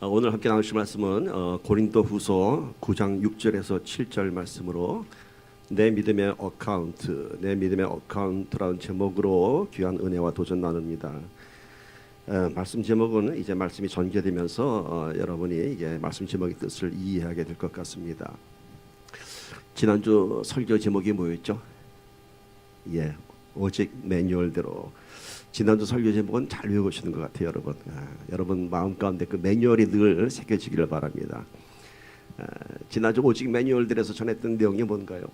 오늘 함께 나누실 말씀은 고린도후서 9장 6절에서 7절 말씀으로 내 믿음의 어카운트라는 제목으로 귀한 은혜와 도전 나눕니다. 말씀 제목은 이제 말씀이 전개되면서 여러분이 이제 말씀 제목의 뜻을 이해하게 될 것 같습니다. 지난주 설교 제목이 뭐였죠? 오직 매뉴얼대로. 지난주 설교 제목은 잘 외우시는 것 같아요, 여러분. 여러분 마음 가운데 그 매뉴얼이 늘 새겨지기를 바랍니다. 지난주 오직 매뉴얼들에서 전했던 내용이 뭔가요?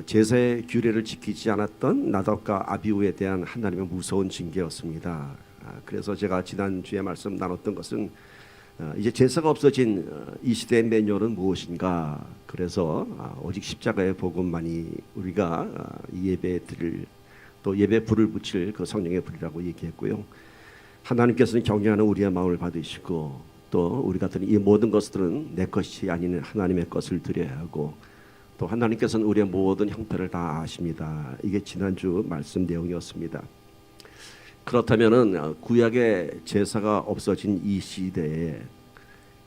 제사의 규례를 지키지 않았던 나답과 아비후에 대한 하나님의 무서운 징계였습니다. 그래서 제가 지난주에 말씀 나눴던 것은 이제 제사가 없어진 이 시대의 매뉴얼은 무엇인가? 그래서 오직 십자가의 복음만이 우리가 이 예배에 드릴 또 예배 불을 붙일 그 성령의 불이라고 얘기했고요. 하나님께서는 경외하는 우리의 마음을 받으시고 또 우리 같은 이 모든 것들은 내 것이 아닌 하나님의 것을 드려야 하고 또 하나님께서는 우리의 모든 형편을 다 아십니다. 이게 지난주 말씀 내용이었습니다. 그렇다면은 구약의 제사가 없어진 이 시대에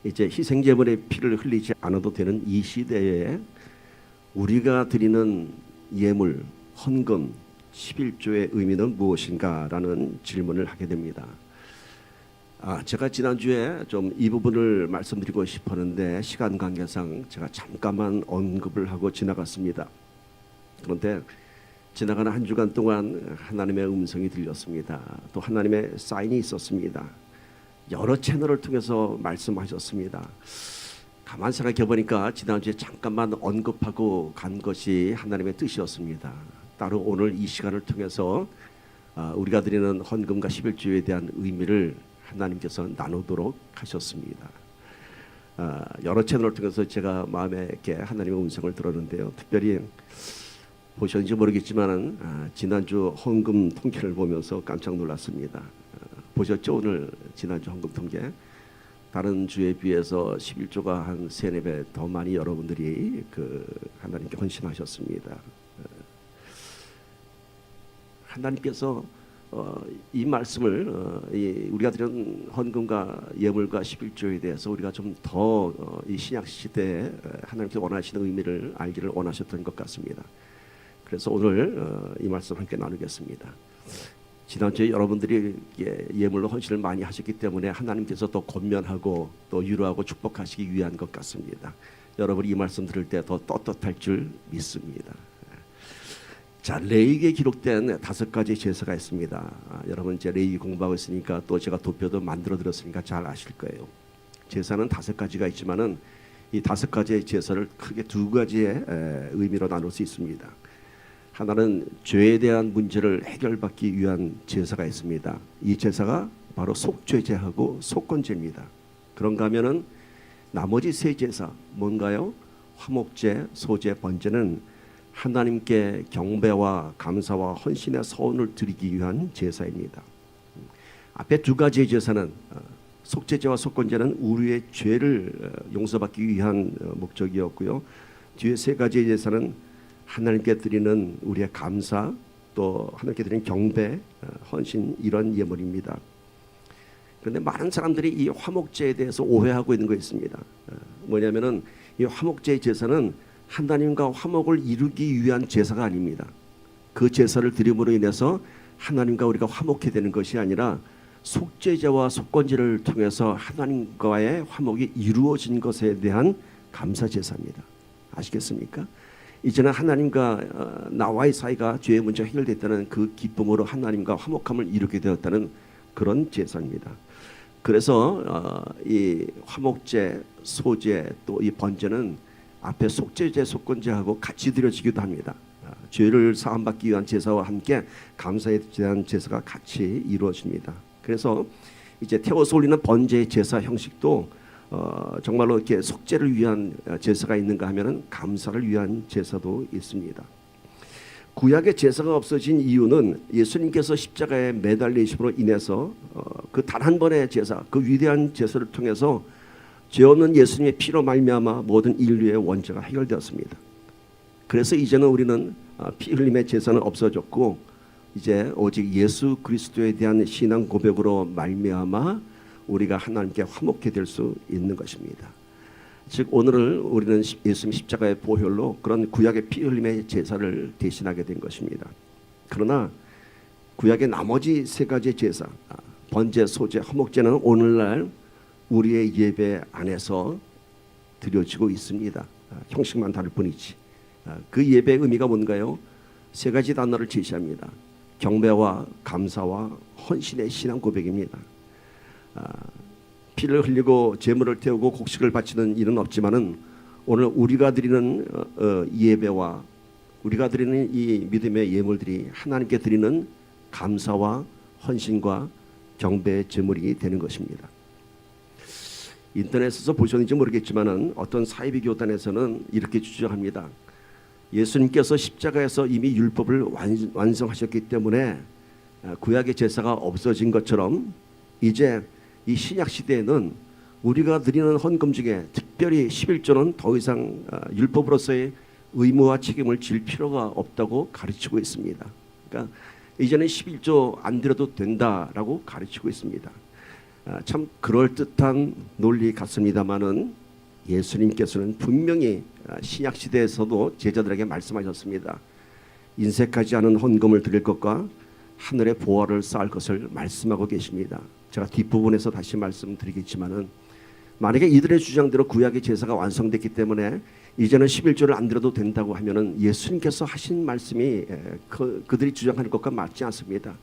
이제 희생제물의 피를 흘리지 않아도 되는 이 시대에 우리가 드리는 예물, 헌금, 11조의 의미는 무엇인가라는 질문을 하게 됩니다. 제가 지난주에 좀 이 부분을 말씀드리고 싶었는데 시간 관계상 제가 잠깐만 언급을 하고 지나갔습니다. 그런데 지나가는 한 주간 동안 하나님의 음성이 들렸습니다. 또 하나님의 사인이 있었습니다. 여러 채널을 통해서 말씀하셨습니다. 가만 생각해 보니까 지난주에 잠깐만 언급하고 간 것이 하나님의 뜻이었습니다. 따로 오늘 이 시간을 통해서 우리가 드리는 헌금과 11조에 대한 의미를 하나님께서 나누도록 하셨습니다. 여러 채널을 통해서 제가 마음에 이렇게 하나님의 음성을 들었는데요. 특별히 보셨는지 모르겠지만 지난주 헌금 통계를 보면서 깜짝 놀랐습니다. 보셨죠? 오늘 지난주 헌금 통계. 다른 주에 비해서 11조가 한 3-4배 더 많이 여러분들이 하나님께 헌신하셨습니다. 하나님께서 이 말씀을 우리가 드리는 헌금과 예물과 11조에 대해서 우리가 좀 더 이 신약 시대에 하나님께서 원하시는 의미를 알기를 원하셨던 것 같습니다. 그래서 오늘 이 말씀 함께 나누겠습니다. 지난주에 여러분들이 예물로 헌신을 많이 하셨기 때문에 하나님께서 또 권면하고 또 위로하고 축복하시기 위한 것 같습니다. 여러분이 이 말씀 들을 때 더 떳떳할 줄 믿습니다. 자, 레위기에 기록된 5가지 제사가 있습니다. 여러분 이제 레위기 공부하고 있으니까 또 제가 도표도 만들어 드렸으니까 잘 아실 거예요. 제사는 5가지가 있지만은 이 5가지의 제사를 크게 2가지의 의미로 나눌 수 있습니다. 하나는 죄에 대한 문제를 해결받기 위한 제사가 있습니다. 이 제사가 바로 속죄제하고 속건제입니다. 그런가 하면은 나머지 3제사 뭔가요? 화목제, 소제, 번제는 하나님께 경배와 감사와 헌신의 서원을 드리기 위한 제사입니다. 앞에 2가지의 제사는 속죄제와 속건제는 우리의 죄를 용서받기 위한 목적이었고요. 뒤에 3가지의 제사는 하나님께 드리는 우리의 감사, 또 하나님께 드리는 경배, 헌신 이런 예물입니다. 그런데 많은 사람들이 이 화목제에 대해서 오해하고 있는 거 있습니다. 뭐냐면은 이 화목제의 제사는 하나님과 화목을 이루기 위한 제사가 아닙니다. 그 제사를 드림으로 인해서 하나님과 우리가 화목해 되는 것이 아니라 속죄제와 속건제를 통해서 하나님과의 화목이 이루어진 것에 대한 감사 제사입니다. 아시겠습니까? 이제는 하나님과 나와의 사이가 죄의 문제가 해결됐다는 그 기쁨으로 하나님과 화목함을 이루게 되었다는 그런 제사입니다. 그래서 이 화목제, 소제 또 이 번제는 앞에 속죄제, 속건제하고 같이 드려지기도 합니다. 죄를 사함받기 위한 제사와 함께 감사에 대한 제사가 같이 이루어집니다. 그래서 이제 태워서 올리는 번제 제사 형식도 정말로 이렇게 속죄를 위한 제사가 있는가 하면은 감사를 위한 제사도 있습니다. 구약의 제사가 없어진 이유는 예수님께서 십자가에 매달리심으로 인해서 그 단 한 번의 제사, 그 위대한 제사를 통해서 죄 없는 예수님의 피로 말미암아 모든 인류의 원죄가 해결되었습니다. 그래서 이제는 우리는 피 흘림의 제사는 없어졌고 이제 오직 예수 그리스도에 대한 신앙 고백으로 말미암아 우리가 하나님께 화목해 될 수 있는 것입니다. 즉 오늘을 우리는 예수님 십자가의 보혈로 그런 구약의 피 흘림의 제사를 대신하게 된 것입니다. 그러나 구약의 나머지 세 가지 제사, 번제, 소제, 화목제는 오늘날 우리의 예배 안에서 드려지고 있습니다. 형식만 다를 뿐이지. 그 예배의 의미가 뭔가요? 세 가지 단어를 제시합니다. 경배와 감사와 헌신의 신앙 고백입니다. 피를 흘리고 제물을 태우고 곡식을 바치는 일은 없지만은 오늘 우리가 드리는 예배와 우리가 드리는 이 믿음의 예물들이 하나님께 드리는 감사와 헌신과 경배의 제물이 되는 것입니다. 인터넷에서 보셨는지 모르겠지만은 어떤 사이비 교단에서는 이렇게 주장합니다. 예수님께서 십자가에서 이미 율법을 완성하셨기 때문에 구약의 제사가 없어진 것처럼 이제 이 신약 시대에는 우리가 드리는 헌금 중에 특별히 11조는 더 이상 율법으로서의 의무와 책임을 질 필요가 없다고 가르치고 있습니다. 그러니까 이제는 11조 안 드려도 된다라고 가르치고 있습니다. 참 그럴듯한 논리 같습니다마는 예수님께서는 분명히 신약 시대에서도 제자들에게 말씀하셨습니다. 인색하지 않은 헌금을 드릴 것과 하늘의 보화를 쌓을 것을 말씀하고 계십니다. 제가 뒷부분에서 다시 말씀드리겠지만은 만약에 이들의 주장대로 구약의 제사가 완성됐기 때문에 이제는 11조를 안 드려도 된다고 하면은 예수님께서 하신 말씀이 그들이 주장하는 것과 맞지 않습니다.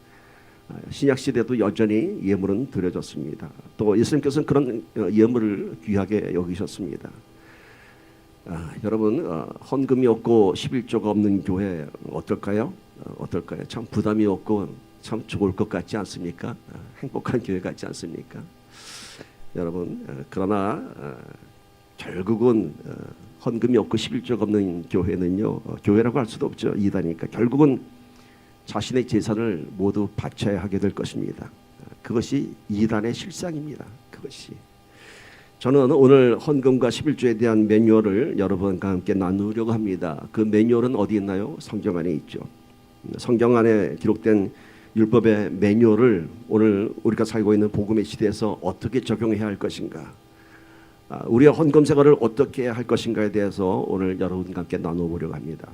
신약 시대도 여전히 예물은 드려졌습니다. 또 예수님께서는 그런 예물을 귀하게 여기셨습니다. 여러분 헌금이 없고 11조가 없는 교회 어떨까요? 어떨까요? 참 부담이 없고 참 좋을 것 같지 않습니까? 행복한 교회 같지 않습니까? 여러분 그러나 결국은 헌금이 없고 11조가 없는 교회는요, 교회라고 할 수도 없죠. 이다니까 결국은 자신의 재산을 모두 바쳐야 하게 될 것입니다. 그것이 이단의 실상입니다. 그것이. 저는 오늘 헌금과 11조에 대한 매뉴얼을 여러분과 함께 나누려고 합니다. 그 매뉴얼은 어디 있나요? 성경 안에 있죠. 성경 안에 기록된 율법의 매뉴얼을 오늘 우리가 살고 있는 복음의 시대에서 어떻게 적용해야 할 것인가, 우리의 헌금 생활을 어떻게 할 것인가에 대해서 오늘 여러분과 함께 나눠보려고 합니다.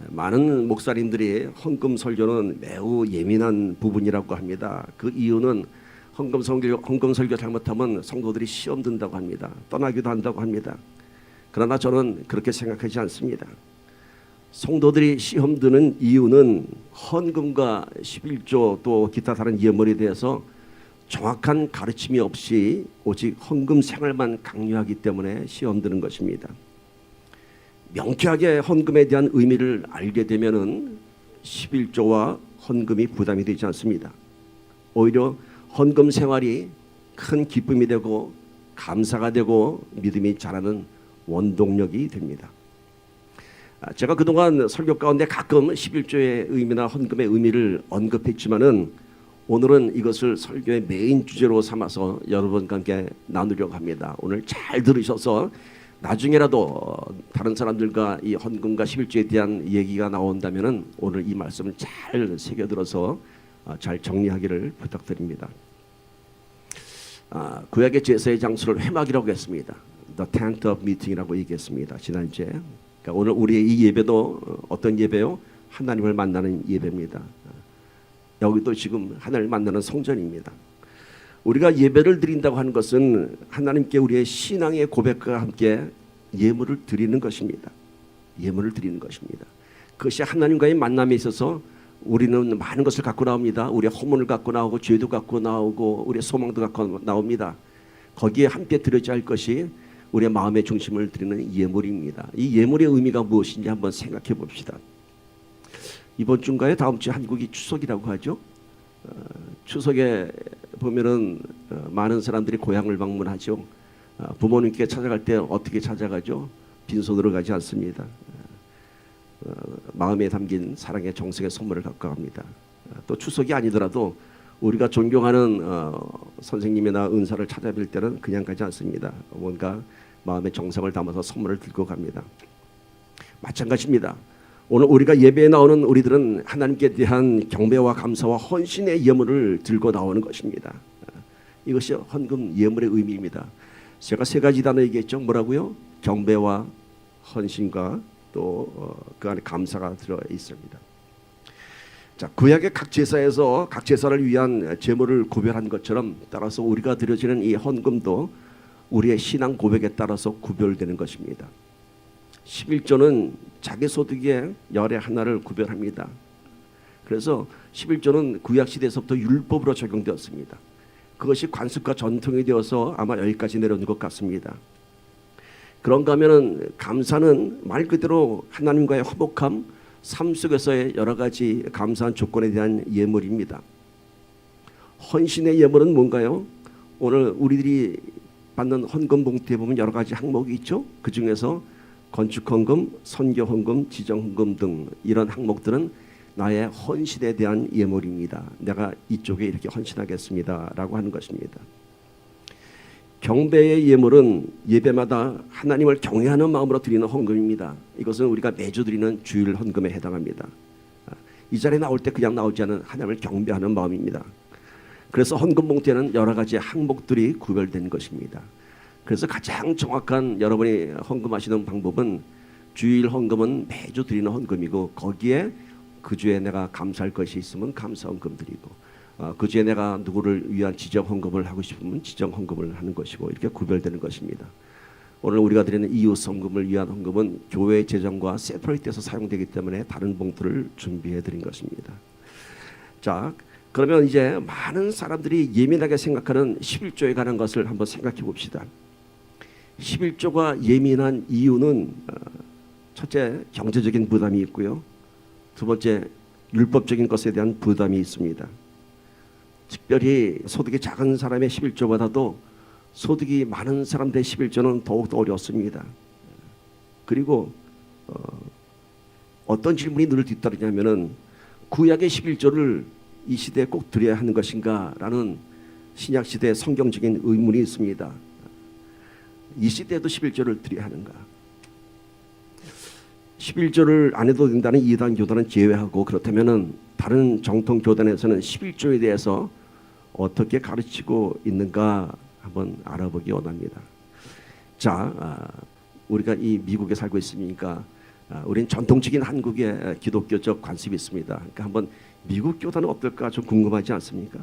많은 목사님들이 헌금 설교는 매우 예민한 부분이라고 합니다. 그 이유는 헌금 설교 잘못하면 성도들이 시험 든다고 합니다. 떠나기도 한다고 합니다. 그러나 저는 그렇게 생각하지 않습니다. 성도들이 시험 드는 이유는 헌금과 11조 또 기타 다른 예물에 대해서 정확한 가르침이 없이 오직 헌금 생활만 강요하기 때문에 시험 드는 것입니다. 명쾌하게 헌금에 대한 의미를 알게 되면은 11조와 헌금이 부담이 되지 않습니다. 오히려 헌금 생활이 큰 기쁨이 되고 감사가 되고 믿음이 자라는 원동력이 됩니다. 제가 그동안 설교 가운데 가끔 11조의 의미나 헌금의 의미를 언급했지만은 오늘은 이것을 설교의 메인 주제로 삼아서 여러분과 함께 나누려고 합니다. 오늘 잘 들으셔서 나중에라도 다른 사람들과 이 헌금과 11조에 대한 얘기가 나온다면은 오늘 이 말씀을 잘 새겨들어서 잘 정리하기를 부탁드립니다. 구약의 제사의 장소를 회막이라고 했습니다. The Tent of Meeting이라고 얘기했습니다. 지난주에. 그러니까 오늘 우리의 이 예배도 어떤 예배요? 하나님을 만나는 예배입니다. 여기도 지금 하나님을 만나는 성전입니다. 우리가 예배를 드린다고 하는 것은 하나님께 우리의 신앙의 고백과 함께 예물을 드리는 것입니다. 예물을 드리는 것입니다. 그것이 하나님과의 만남에 있어서 우리는 많은 것을 갖고 나옵니다. 우리의 허물을 갖고 나오고 죄도 갖고 나오고 우리의 소망도 갖고 나옵니다. 거기에 함께 드려야 할 것이 우리의 마음의 중심을 드리는 예물입니다. 이 예물의 의미가 무엇인지 한번 생각해 봅시다. 이번 주인가요? 다음 주 한국이 추석이라고 하죠. 추석에 보면은 많은 사람들이 고향을 방문하죠. 부모님께 찾아갈 때 어떻게 찾아가죠? 빈손으로 가지 않습니다. 마음에 담긴 사랑의 정성의 선물을 갖고 갑니다. 또 추석이 아니더라도 우리가 존경하는 선생님이나 은사를 찾아뵐 때는 그냥 가지 않습니다. 뭔가 마음의 정성을 담아서 선물을 들고 갑니다. 마찬가지입니다. 오늘 우리가 예배에 나오는 우리들은 하나님께 대한 경배와 감사와 헌신의 예물을 들고 나오는 것입니다. 이것이 헌금 예물의 의미입니다. 제가 세 가지 단어 얘기했죠. 뭐라고요? 경배와 헌신과 또 그 안에 감사가 들어 있습니다. 자, 구약의 각 제사에서 각 제사를 위한 제물을 구별한 것처럼 따라서 우리가 드려지는 이 헌금도 우리의 신앙 고백에 따라서 구별되는 것입니다. 11조는 자기 소득의 열의 하나를 구별합니다. 그래서 11조는 구약 시대에서부터 율법으로 적용되었습니다. 그것이 관습과 전통이 되어서 아마 여기까지 내려온 것 같습니다. 그런가 하면은 감사는 말 그대로 하나님과의 화목함, 삶 속에서의 여러 가지 감사한 조건에 대한 예물입니다. 헌신의 예물은 뭔가요? 오늘 우리들이 받는 헌금 봉투에 보면 여러 가지 항목이 있죠. 그 중에서 건축 헌금, 선교 헌금, 지정 헌금 등 이런 항목들은 나의 헌신에 대한 예물입니다. 내가 이쪽에 이렇게 헌신하겠습니다라고 하는 것입니다. 경배의 예물은 예배마다 하나님을 경외하는 마음으로 드리는 헌금입니다. 이것은 우리가 매주 드리는 주일 헌금에 해당합니다. 이 자리에 나올 때 그냥 나오지 않은 하나님을 경배하는 마음입니다. 그래서 헌금 봉투에는 여러 가지 항목들이 구별된 것입니다. 그래서 가장 정확한 여러분이 헌금하시는 방법은 주일 헌금은 매주 드리는 헌금이고 거기에 그 주에 내가 감사할 것이 있으면 감사 헌금 드리고 그 주에 내가 누구를 위한 지정 헌금을 하고 싶으면 지정 헌금을 하는 것이고 이렇게 구별되는 것입니다. 오늘 우리가 드리는 이웃 헌금을 위한 헌금은 교회 재정과 세퍼레이트해서 사용되기 때문에 다른 봉투를 준비해 드린 것입니다. 자, 그러면 이제 많은 사람들이 예민하게 생각하는 11조에 관한 것을 한번 생각해 봅시다. 11조가 예민한 이유는 첫째 경제적인 부담이 있고요. 두 번째 율법적인 것에 대한 부담이 있습니다. 특별히 소득이 작은 사람의 11조보다도 소득이 많은 사람들의 11조는 더욱더 어렵습니다. 그리고 어떤 질문이 늘 뒤따르냐면은 구약의 11조를 이 시대에 꼭 드려야 하는 것인가 라는 신약시대의 성경적인 의문이 있습니다. 이 시대에도 11조를 드려야 하는가? 11조를 안 해도 된다는 이단 교단은 제외하고 그렇다면은 다른 정통 교단에서는 11조에 대해서 어떻게 가르치고 있는가 한번 알아보기 원합니다. 자, 우리가 이 미국에 살고 있으니까 우리는 전통적인 한국의 기독교적 관습이 있습니다. 그러니까 한번 미국 교단은 어떨까 좀 궁금하지 않습니까?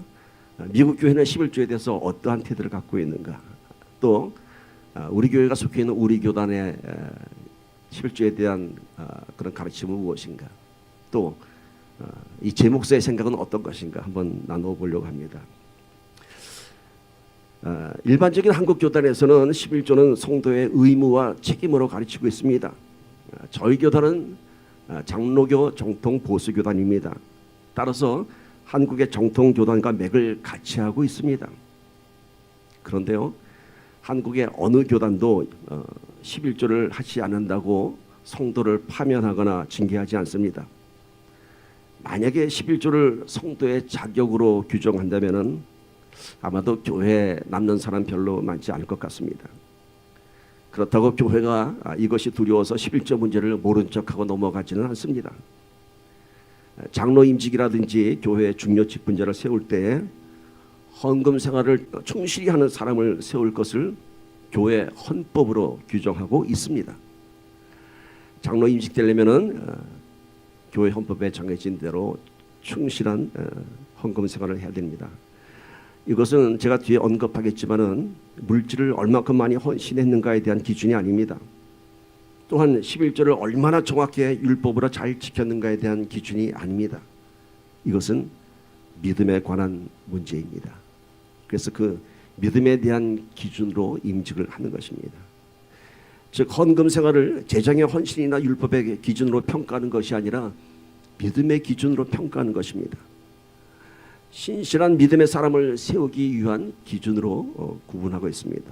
미국 교회는 11조에 대해서 어떠한 태도를 갖고 있는가? 또 우리 교회가 속해 있는 우리 교단의 11조에 대한 그런 가르침은 무엇인가? 또 이 제 목사의 생각은 어떤 것인가? 한번 나눠보려고 합니다. 일반적인 한국 교단에서는 11조는 성도의 의무와 책임으로 가르치고 있습니다. 저희 교단은 장로교 정통 보수 교단입니다. 따라서 한국의 정통 교단과 맥을 같이 하고 있습니다. 그런데요, 한국의 어느 교단도 11조를 하지 않는다고 성도를 파면하거나 징계하지 않습니다. 만약에 11조를 성도의 자격으로 규정한다면은 아마도 교회에 남는 사람 별로 많지 않을 것 같습니다. 그렇다고 교회가 이것이 두려워서 11조 문제를 모른 척하고 넘어가지는 않습니다. 장로 임직이라든지 교회 중요 직분자를 세울 때에 헌금 생활을 충실히 하는 사람을 세울 것을 교회 헌법으로 규정하고 있습니다. 장로 임직되려면은 교회 헌법에 정해진 대로 충실한 헌금 생활을 해야 됩니다. 이것은 제가 뒤에 언급하겠지만은 물질을 얼마큼 많이 헌신했는가에 대한 기준이 아닙니다. 또한 11조를 얼마나 정확히 율법으로 잘 지켰는가에 대한 기준이 아닙니다. 이것은 믿음에 관한 문제입니다. 그래서 그 믿음에 대한 기준으로 임직을 하는 것입니다. 즉 헌금 생활을 재정의 헌신이나 율법의 기준으로 평가하는 것이 아니라 믿음의 기준으로 평가하는 것입니다. 신실한 믿음의 사람을 세우기 위한 기준으로 구분하고 있습니다.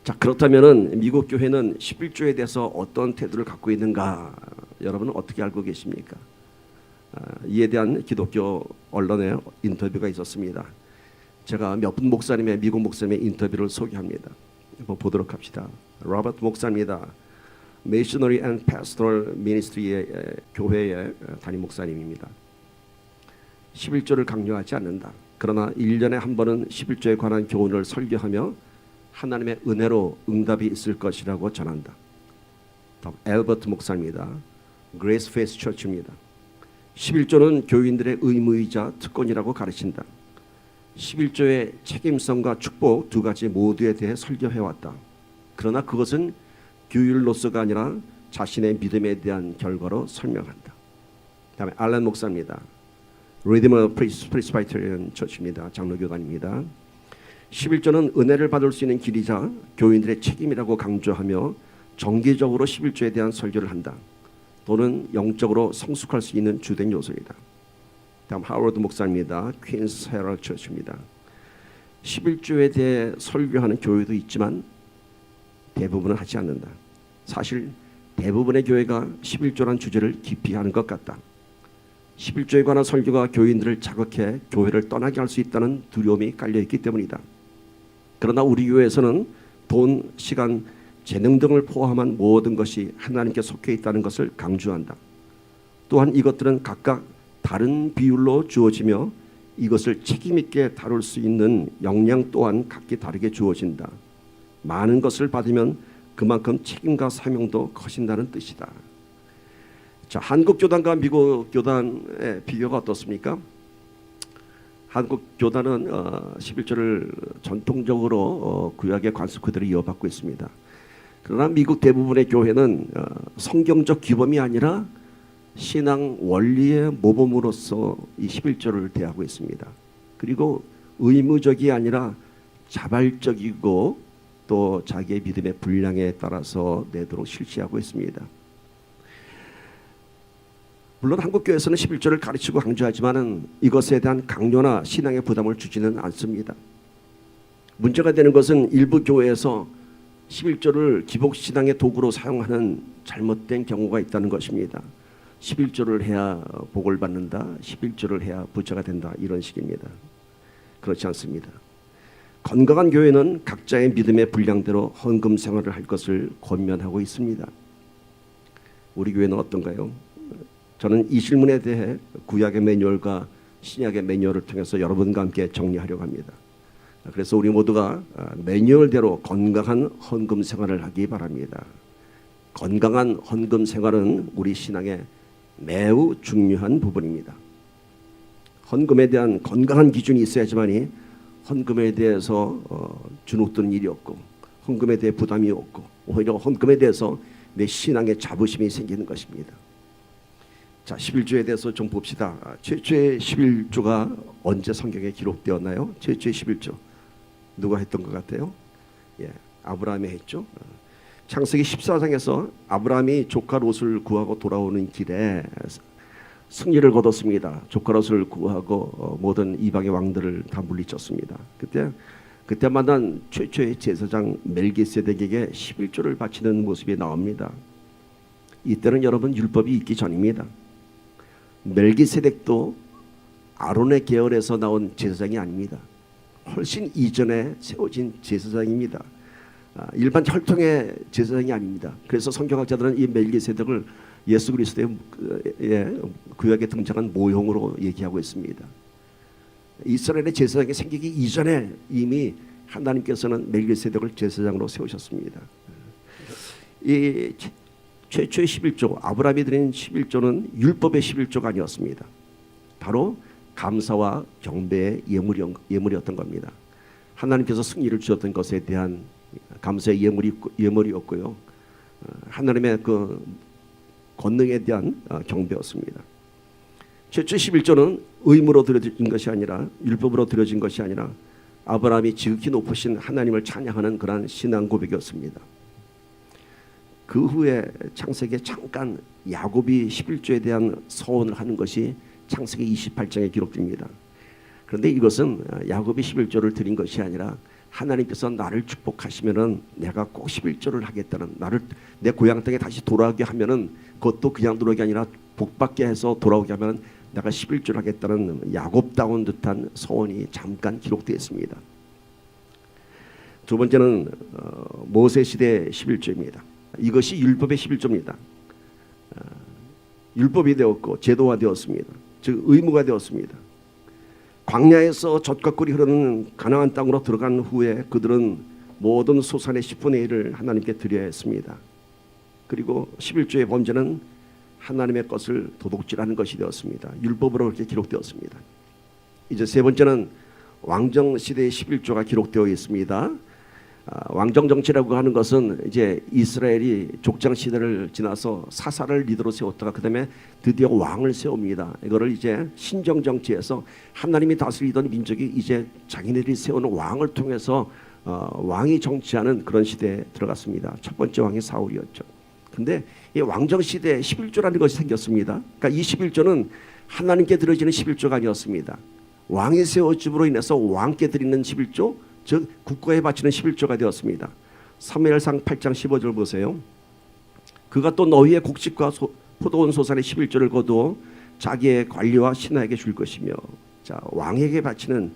자, 그렇다면은 미국 교회는 11조에 대해서 어떤 태도를 갖고 있는가? 여러분은 어떻게 알고 계십니까? 이에 대한 기독교 언론의 인터뷰가 있었습니다. 제가 몇 분 목사님의 미국 목사님의 인터뷰를 소개합니다. 한번 보도록 합시다. 로버트 목사입니다. Missionary and Pastoral Ministry의 교회의 담임 목사님입니다. 11조를 강요하지 않는다. 그러나 1년에 한 번은 11조에 관한 교훈을 설교하며 하나님의 은혜로 응답이 있을 것이라고 전한다. 엘버트 목사입니다. 그레이스 페이스 처치입니다. 11조는 교인들의 의무이자 특권이라고 가르친다. 11조의 책임성과 축복 두 가지 모두에 대해 설교해왔다. 그러나 그것은 규율로서가 아니라 자신의 믿음에 대한 결과로 설명한다. 다음에 알렌 목사입니다. 리디머 프레스바이터리안 처치입니다. 장로교단입니다. 11조는 은혜를 받을 수 있는 길이자 교인들의 책임이라고 강조하며 정기적으로 11조에 대한 설교를 한다. 또는 영적으로 성숙할 수 있는 주된 요소이다. 다음 하워드 목사입니다. 퀸스 헤럴드 처치입니다. 11조에 대해 설교하는 교회도 있지만 대부분은 하지 않는다. 사실 대부분의 교회가 11조란 주제를 깊이 하는 것 같다. 11조에 관한 설교가 교인들을 자극해 교회를 떠나게 할 수 있다는 두려움이 깔려있기 때문이다. 그러나 우리 교회에서는 돈, 시간, 재능 등을 포함한 모든 것이 하나님께 속해 있다는 것을 강조한다. 또한 이것들은 각각 다른 비율로 주어지며 이것을 책임 있게 다룰 수 있는 역량 또한 각기 다르게 주어진다. 많은 것을 받으면 그만큼 책임과 사명도 커진다는 뜻이다. 자, 한국 교단과 미국 교단의 비교가 어떻습니까? 한국 교단은 11조를 전통적으로 구약의 관습 그대로 이어받고 있습니다. 그러나 미국 대부분의 교회는 성경적 규범이 아니라 신앙 원리의 모범으로서 이 11조를 대하고 있습니다. 그리고 의무적이 아니라 자발적이고 또 자기의 믿음의 분량에 따라서 내도록 실시하고 있습니다. 물론 한국교회에서는 11조를 가르치고 강조하지만 이것에 대한 강요나 신앙의 부담을 주지는 않습니다. 문제가 되는 것은 일부 교회에서 11조를 기복신앙의 도구로 사용하는 잘못된 경우가 있다는 것입니다. 11조를 해야 복을 받는다. 11조를 해야 부자가 된다. 이런 식입니다. 그렇지 않습니다. 건강한 교회는 각자의 믿음의 분량대로 헌금 생활을 할 것을 권면하고 있습니다. 우리 교회는 어떤가요? 저는 이 질문에 대해 구약의 매뉴얼과 신약의 매뉴얼을 통해서 여러분과 함께 정리하려고 합니다. 그래서 우리 모두가 매뉴얼대로 건강한 헌금 생활을 하기 바랍니다. 건강한 헌금 생활은 우리 신앙의 매우 중요한 부분입니다. 헌금에 대한 건강한 기준이 있어야지만이 헌금에 대해서 주눅드는 일이 없고 헌금에 대해 부담이 없고 오히려 헌금에 대해서 내 신앙의 자부심이 생기는 것입니다. 자, 11조에 대해서 좀 봅시다. 최초의 11조가 언제 성경에 기록되었나요? 최초의 11조 누가 했던 것 같아요? 예, 아브라함이 했죠. 창세기 14장에서 아브라함이 조카 롯을 구하고 돌아오는 길에 승리를 거뒀습니다. 조카 롯을 구하고 모든 이방의 왕들을 다 물리쳤습니다. 그때 만난 최초의 제사장 멜기세덱에게 11조를 바치는 모습이 나옵니다. 이때는 여러분 율법이 있기 전입니다. 멜기세덱도 아론의 계열에서 나온 제사장이 아닙니다. 훨씬 이전에 세워진 제사장입니다. 일반 혈통의 제사장이 아닙니다. 그래서 성경학자들은 이 멜기세덱을 예수 그리스도의 구약에 등장한 모형으로 얘기하고 있습니다. 이스라엘의 제사장이 생기기 이전에 이미 하나님께서는 멜기세덱을 제사장으로 세우셨습니다. 이 최초의 11조 아브라함이 드린 11조는 율법의 11조가 아니었습니다. 바로 감사와 경배의 예물이었던 겁니다. 하나님께서 승리를 주셨던 것에 대한 감사의 예물이었고요. 하나님의 그 권능에 대한 경배였습니다. 최초 11조는 의무로 드려진 것이 아니라 율법으로 드려진 것이 아니라 아브라함이 지극히 높으신 하나님을 찬양하는 그러한 신앙 고백이었습니다. 그 후에 창세기에 잠깐 야곱이 11조에 대한 서원을 하는 것이 창세기 28장에 기록됩니다. 그런데 이것은 야곱이 11조를 드린 것이 아니라 하나님께서 나를 축복하시면은 내가 꼭 11조를 하겠다는, 나를 내 고향 땅에 다시 돌아오게 하면은 그것도 그냥 돌아오게 아니라 복받게 해서 돌아오게 하면 내가 11조를 하겠다는 야곱다운 듯한 서원이 잠깐 기록되어 있습니다. 두 번째는 모세 시대 11조입니다. 이것이 율법의 11조입니다. 율법이 되었고 제도화되었습니다. 즉 의무가 되었습니다. 광야에서 젖과 꿀이 흐르는 가나안 땅으로 들어간 후에 그들은 모든 소산의 10분의 1을 하나님께 드려야 했습니다. 그리고 11조의 범죄는 하나님의 것을 도둑질하는 것이 되었습니다. 율법으로 그렇게 기록되었습니다. 이제 세 번째는 왕정 시대의 11조가 기록되어 있습니다. 왕정 정치라고 하는 것은 이제 이스라엘이 족장 시대를 지나서 사사를 리더로 세웠다가 그다음에 드디어 왕을 세웁니다. 이거를 이제 신정 정치에서 하나님이 다스리던 민족이 이제 자기네들이 세우는 왕을 통해서 왕이 정치하는 그런 시대에 들어갔습니다. 첫 번째 왕이 사울이었죠. 근데 이 왕정 시대에 11조라는 것이 생겼습니다. 그러니까 이 11조는 하나님께 드려지는 11조가 아니었습니다. 왕이 세워짐으로 인해서 왕께 드리는 11조, 즉 국가에 바치는 11조가 되었습니다. 사무엘상 8장 15절 보세요. 그가 또 너희의 곡식과 포도원 소산의 11조를 거두어 자기의 관리와 신하에게 줄 것이며, 자, 왕에게 바치는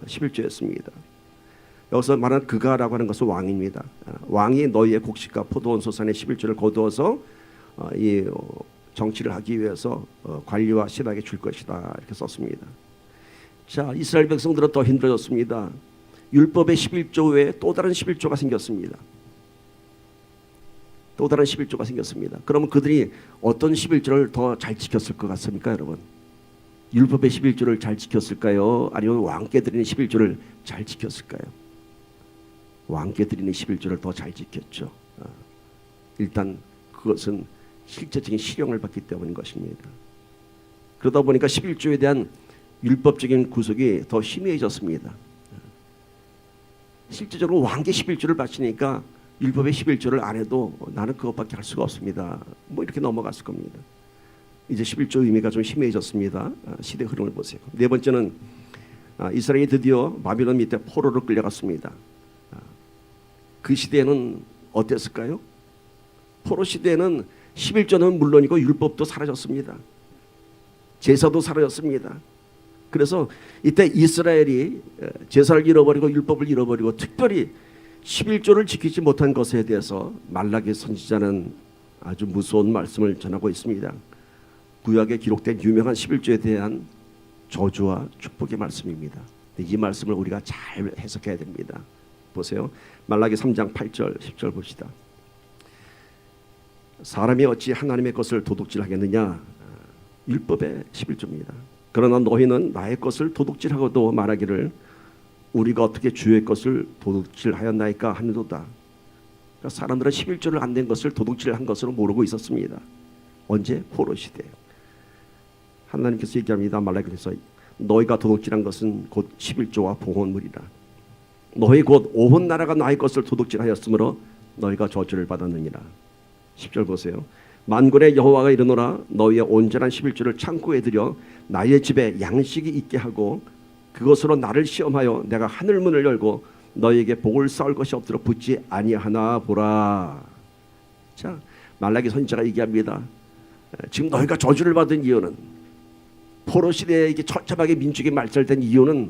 11조였습니다. 여기서 말하는 그가라고 하는 것은 왕입니다. 왕이 너희의 곡식과 포도원 소산의 11조를 거두어서 이 정치를 하기 위해서 관리와 신하에게 줄 것이다, 이렇게 썼습니다. 자, 이스라엘 백성들은 더 힘들어졌습니다. 율법의 11조 외에 또 다른 11조가 생겼습니다. 또 다른 11조가 생겼습니다. 그러면 그들이 어떤 11조를 더 잘 지켰을 것 같습니까, 여러분? 율법의 11조를 잘 지켰을까요? 아니면 왕께 드리는 11조를 잘 지켰을까요? 왕께 드리는 11조를 더 잘 지켰죠. 일단 그것은 실제적인 실형을 받기 때문인 것입니다. 그러다 보니까 11조에 대한 율법적인 구속이 더 희미해졌습니다. 실제적으로 왕께 11조를 바치니까 율법의 11조를 안 해도 나는 그것밖에 할 수가 없습니다. 뭐 이렇게 넘어갔을 겁니다. 이제 11조 의미가 좀 희미해졌습니다. 시대 흐름을 보세요. 네 번째는 이스라엘이 드디어 바빌론 밑에 포로로 끌려갔습니다. 그 시대에는 어땠을까요? 포로 시대에는 11조는 물론이고 율법도 사라졌습니다. 제사도 사라졌습니다. 그래서 이때 이스라엘이 제사를 잃어버리고 율법을 잃어버리고 특별히 11조를 지키지 못한 것에 대해서 말라기 선지자는 아주 무서운 말씀을 전하고 있습니다. 구약에 기록된 유명한 11조에 대한 저주와 축복의 말씀입니다. 이 말씀을 우리가 잘 해석해야 됩니다. 보세요. 말라기 3장 8절 10절 봅시다. 사람이 어찌 하나님의 것을 도둑질하겠느냐. 율법의 11조입니다. 그러나 너희는 나의 것을 도둑질하고도 말하기를 우리가 어떻게 주의 것을 도둑질하였나이까 하는도다. 그러니까 사람들은 11조를 안 낸 것을 도둑질한 것으로 모르고 있었습니다. 언제? 포로 시대. 하나님께서 얘기합니다. 말라기에서 너희가 도둑질한 것은 곧 11조와 봉헌물이라. 너희 곧 온 나라가 나의 것을 도둑질하였으므로 너희가 저주를 받았느니라. 10절 보세요. 만군의 여호와가 이르노라 너희의 온전한 11조를 창고에 들여 나의 집에 양식이 있게 하고 그것으로 나를 시험하여 내가 하늘 문을 열고 너희에게 복을 쌓을 것이 없도록 붙지 아니하나 보라. 자, 말라기 선지자가 얘기합니다. 지금 너희가 저주를 받은 이유는, 포로 시대에 이게 처참하게 민족이 말살된 이유는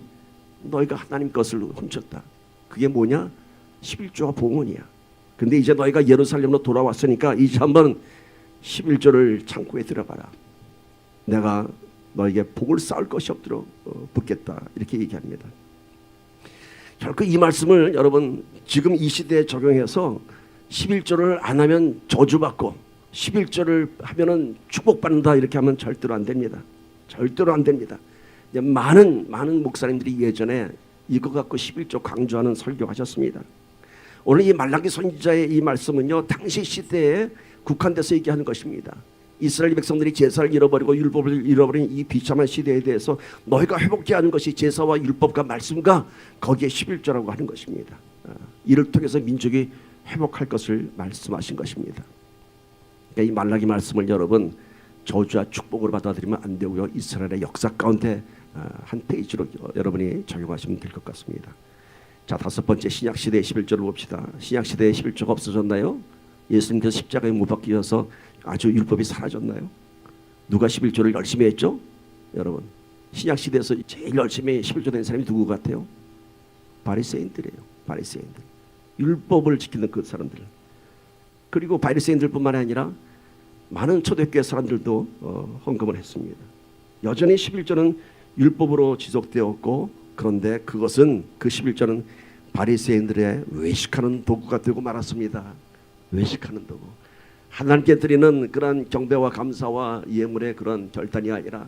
너희가 하나님 것을 훔쳤다. 그게 뭐냐? 11조와 봉헌이야. 근데 이제 너희가 예루살렘으로 돌아왔으니까 이제 한번 11조를 창고에 들어가라. 내가 너에게 복을 쌓을 것이 없도록 붙겠다. 이렇게 얘기합니다. 결국 이 말씀을 여러분 지금 이 시대에 적용해서 11조를 안 하면 저주받고 11조를 하면은 축복받는다 이렇게 하면 절대로 안 됩니다. 절대로 안 됩니다. 많은 목사님들이 예전에 이거 갖고 11조 강조하는 설교하셨습니다. 오늘 이 말라기 선지자의 이 말씀은요, 당시 시대에 국한돼서 얘기하는 것입니다. 이스라엘 백성들이 제사를 잃어버리고 율법을 잃어버린 이 비참한 시대에 대해서 너희가 회복해야 하는 것이 제사와 율법과 말씀과 거기에 11조라고 하는 것입니다. 이를 통해서 민족이 회복할 것을 말씀하신 것입니다. 그러니까 이 말라기 말씀을 여러분 저주와 축복으로 받아들이면 안 되고요, 이스라엘의 역사 가운데 한 페이지로 여러분이 적용하시면 될 것 같습니다. 자, 다섯 번째 신약 시대의 11조를 봅시다. 신약 시대의 11조가 없어졌나요? 예수님께서 십자가에 못 박히셔서 아주 율법이 사라졌나요? 누가 11조를 열심히 했죠? 여러분, 신약 시대에서 제일 열심히 11조 된 사람이 누구 같아요? 바리새인들이에요. 바리새인들. 율법을 지키는 그 사람들. 그리고 바리새인들뿐만 아니라 많은 초대교회 사람들도 헌금을 했습니다. 여전히 11조는 율법으로 지속되었고, 그런데 그것은 그 11조는 바리새인들의 외식하는 도구가 되고 말았습니다. 외식하는 도구. 하나님께 드리는 그런 경배와 감사와 예물의 그런 결단이 아니라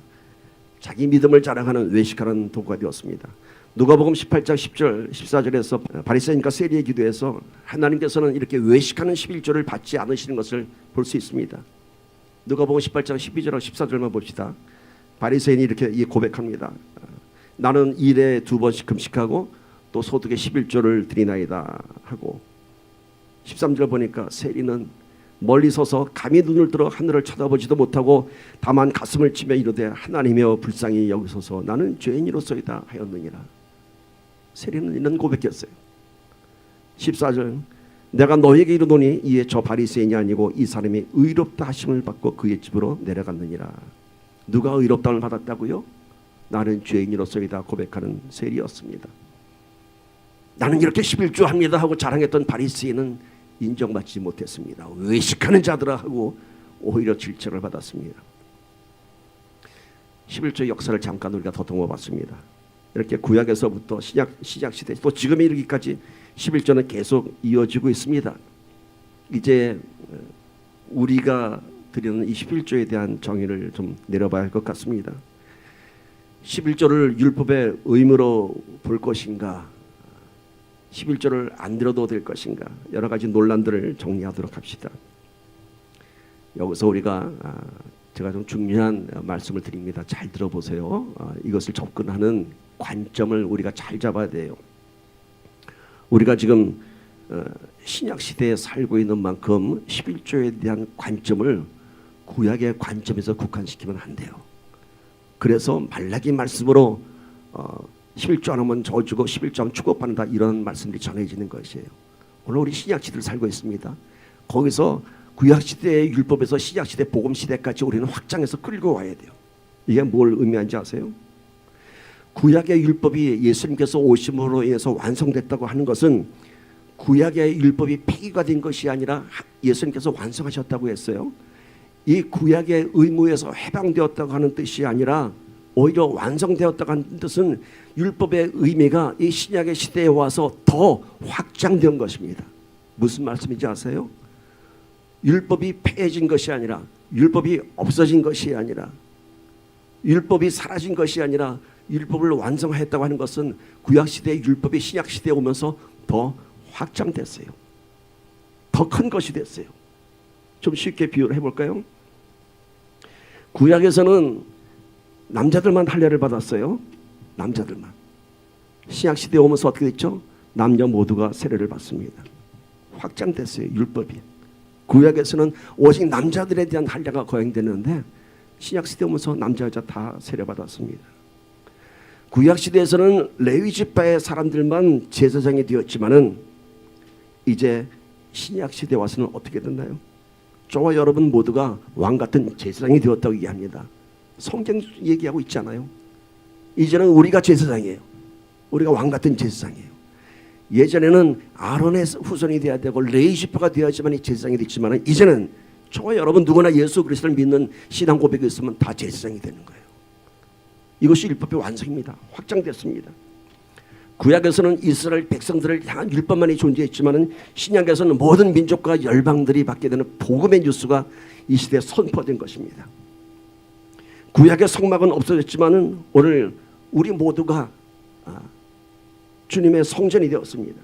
자기 믿음을 자랑하는 외식하는 도구가 되었습니다. 누가복음 18장 10절 14절에서 바리새인과 세리의 기도에서 하나님께서는 이렇게 외식하는 11조를 받지 않으시는 것을 볼 수 있습니다. 누가복음 18장 12절하고 14절만 봅시다. 바리새인이 이렇게 고백합니다. 나는 일에 2번씩 금식하고 또 소득의 11조를 드리나이다 하고, 13절 보니까 세리는 멀리 서서 감히 눈을 들어 하늘을 쳐다보지도 못하고 다만 가슴을 치며 이르되 하나님이여 불쌍히 여기소서 나는 죄인이로소이다 하였느니라. 세리는 이런 고백했어요. 14절 내가 너에게 이르노니 이에 저 바리새인이 아니고 이 사람이 의롭다 하심을 받고 그의 집으로 내려갔느니라. 누가 의롭다함을 받았다고요? 나는 죄인이로소이다 고백하는 세리였습니다. 나는 이렇게 11조 합니다 하고 자랑했던 바리새인은 인정받지 못했습니다. 외식하는 자들아 하고 오히려 질책을 받았습니다. 11조 역사를 잠깐 우리가 더듬어봤습니다. 이렇게 구약에서부터 신약 시대 또 지금에 이르기까지 11조는 계속 이어지고 있습니다. 이제 우리가 드리는 이 11조에 대한 정의를 좀 내려봐야 할 것 같습니다. 11조를 율법의 의무로 볼 것인가, 11조를 안 들어도 될 것인가, 여러 가지 논란들을 정리하도록 합시다. 여기서 우리가 제가 좀 중요한 말씀을 드립니다. 잘 들어보세요. 이것을 접근하는 관점을 우리가 잘 잡아야 돼요. 우리가 지금 신약 시대에 살고 있는 만큼 11조에 대한 관점을 구약의 관점에서 국한시키면 안 돼요. 그래서 말라기 말씀으로 11조 안 하면 저주고 11조 하면 축복받는다, 이런 말씀들이 전해지는 것이에요. 오늘 우리 신약 시대를 살고 있습니다. 거기서 구약 시대의 율법에서 신약 시대 복음 시대까지 우리는 확장해서 끌고 와야 돼요. 이게 뭘 의미하는지 아세요? 구약의 율법이 예수님께서 오심으로 인해서 완성됐다고 하는 것은 구약의 율법이 폐기가 된 것이 아니라 예수님께서 완성하셨다고 했어요. 이 구약의 의무에서 해방되었다고 하는 뜻이 아니라 오히려 완성되었다고 하는 뜻은 율법의 의미가 이 신약의 시대에 와서 더 확장된 것입니다. 무슨 말씀인지 아세요? 율법이 폐해진 것이 아니라, 율법이 없어진 것이 아니라, 율법이 사라진 것이 아니라 율법을 완성했다고 하는 것은 구약시대의 율법이 신약시대에 오면서 더 확장됐어요. 더 큰 것이 됐어요. 좀 쉽게 비유를 해볼까요? 구약에서는 남자들만 할례를 받았어요. 남자들만. 신약시대에 오면서 어떻게 됐죠? 남녀 모두가 세례를 받습니다. 확장됐어요. 율법이. 구약에서는 오직 남자들에 대한 할례가 거행되는데 신약시대에 오면서 남자 여자 다 세례받았습니다. 구약시대에서는 레위 지파의 사람들만 제사장이 되었지만은 이제 신약시대에 와서는 어떻게 됐나요? 저와 여러분 모두가 왕같은 제사장이 되었다고 얘기합니다. 성경 얘기하고 있잖아요. 이제는 우리가 제사장이에요. 우리가 왕같은 제사장이에요. 예전에는 아론의 후손이 되어야 되고 레위 지파가 되어야지만 제사장이 됐지만 이제는 저와 여러분 누구나 예수 그리스도를 믿는 신앙 고백이 있으면 다 제사장이 되는 거예요. 이것이 율법의 완성입니다. 확장됐습니다. 구약에서는 이스라엘 백성들을 향한 율법만이 존재했지만 신약에서는 모든 민족과 열방들이 받게 되는 복음의 뉴스가 이 시대에 선포된 것입니다. 구약의 성막은 없어졌지만 오늘 우리 모두가 주님의 성전이 되었습니다.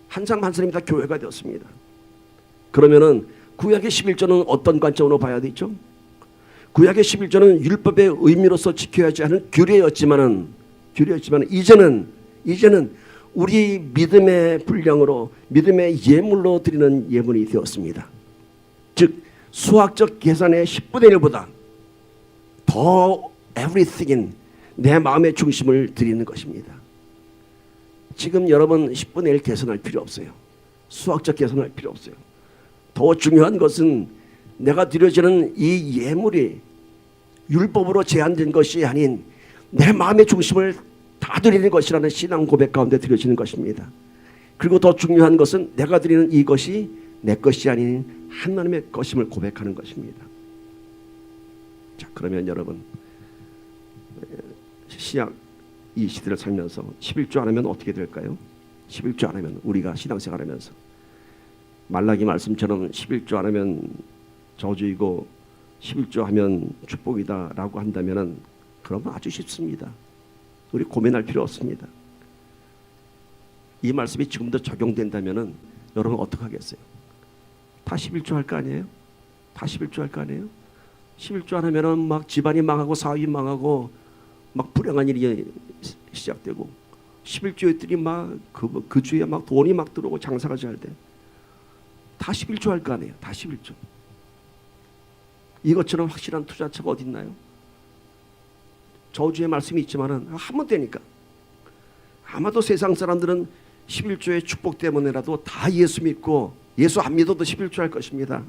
한 사람 한 사람이 다 교회가 되었습니다. 그러면은 구약의 11조는 어떤 관점으로 봐야 되죠? 구약의 11조는 율법의 의미로서 지켜야 하는 규례였지만은 이제는 우리 믿음의 분량으로, 믿음의 예물로 드리는 예물이 되었습니다. 즉 수학적 계산의 10분의 1보다 더 everything인 내 마음의 중심을 드리는 것입니다. 지금 여러분 10분의 1 계산할 필요 없어요. 수학적 계산할 필요 없어요. 더 중요한 것은 내가 드려지는 이 예물이 율법으로 제한된 것이 아닌 내 마음의 중심을 다 드리는 것이라는 신앙 고백 가운데 드려지는 것입니다. 그리고 더 중요한 것은 내가 드리는 이것이 내 것이 아닌 하나님의 것임을 고백하는 것입니다. 자, 그러면 여러분 신약 이 시대를 살면서 11조 안 하면 어떻게 될까요? 11조 안 하면 우리가 신앙생활하면서 말라기 말씀처럼 11조 안 하면 저주이고 11조 하면 축복이다라고 한다면은 그러면 아주 쉽습니다. 우리 고민할 필요 없습니다. 이 말씀이 지금도 적용된다면은 여러분 어떻게 하겠어요? 다 11조 할 거 아니에요? 다 11조 할 거 아니에요? 11조 안 하면은 막 집안이 망하고 사업이 망하고 막 불행한 일이 시작되고 11조였더니 막 그 주에 막 돈이 막 들어오고 장사가 잘 돼. 다 11조 할 거 아니에요? 다 11조. 이것처럼 확실한 투자처가 어디 있나요? 저주의 말씀이 있지만은 하면 되니까. 아마도 세상 사람들은 11조의 축복 때문에라도 다 예수 믿고 예수 안 믿어도 11조 할 것입니다.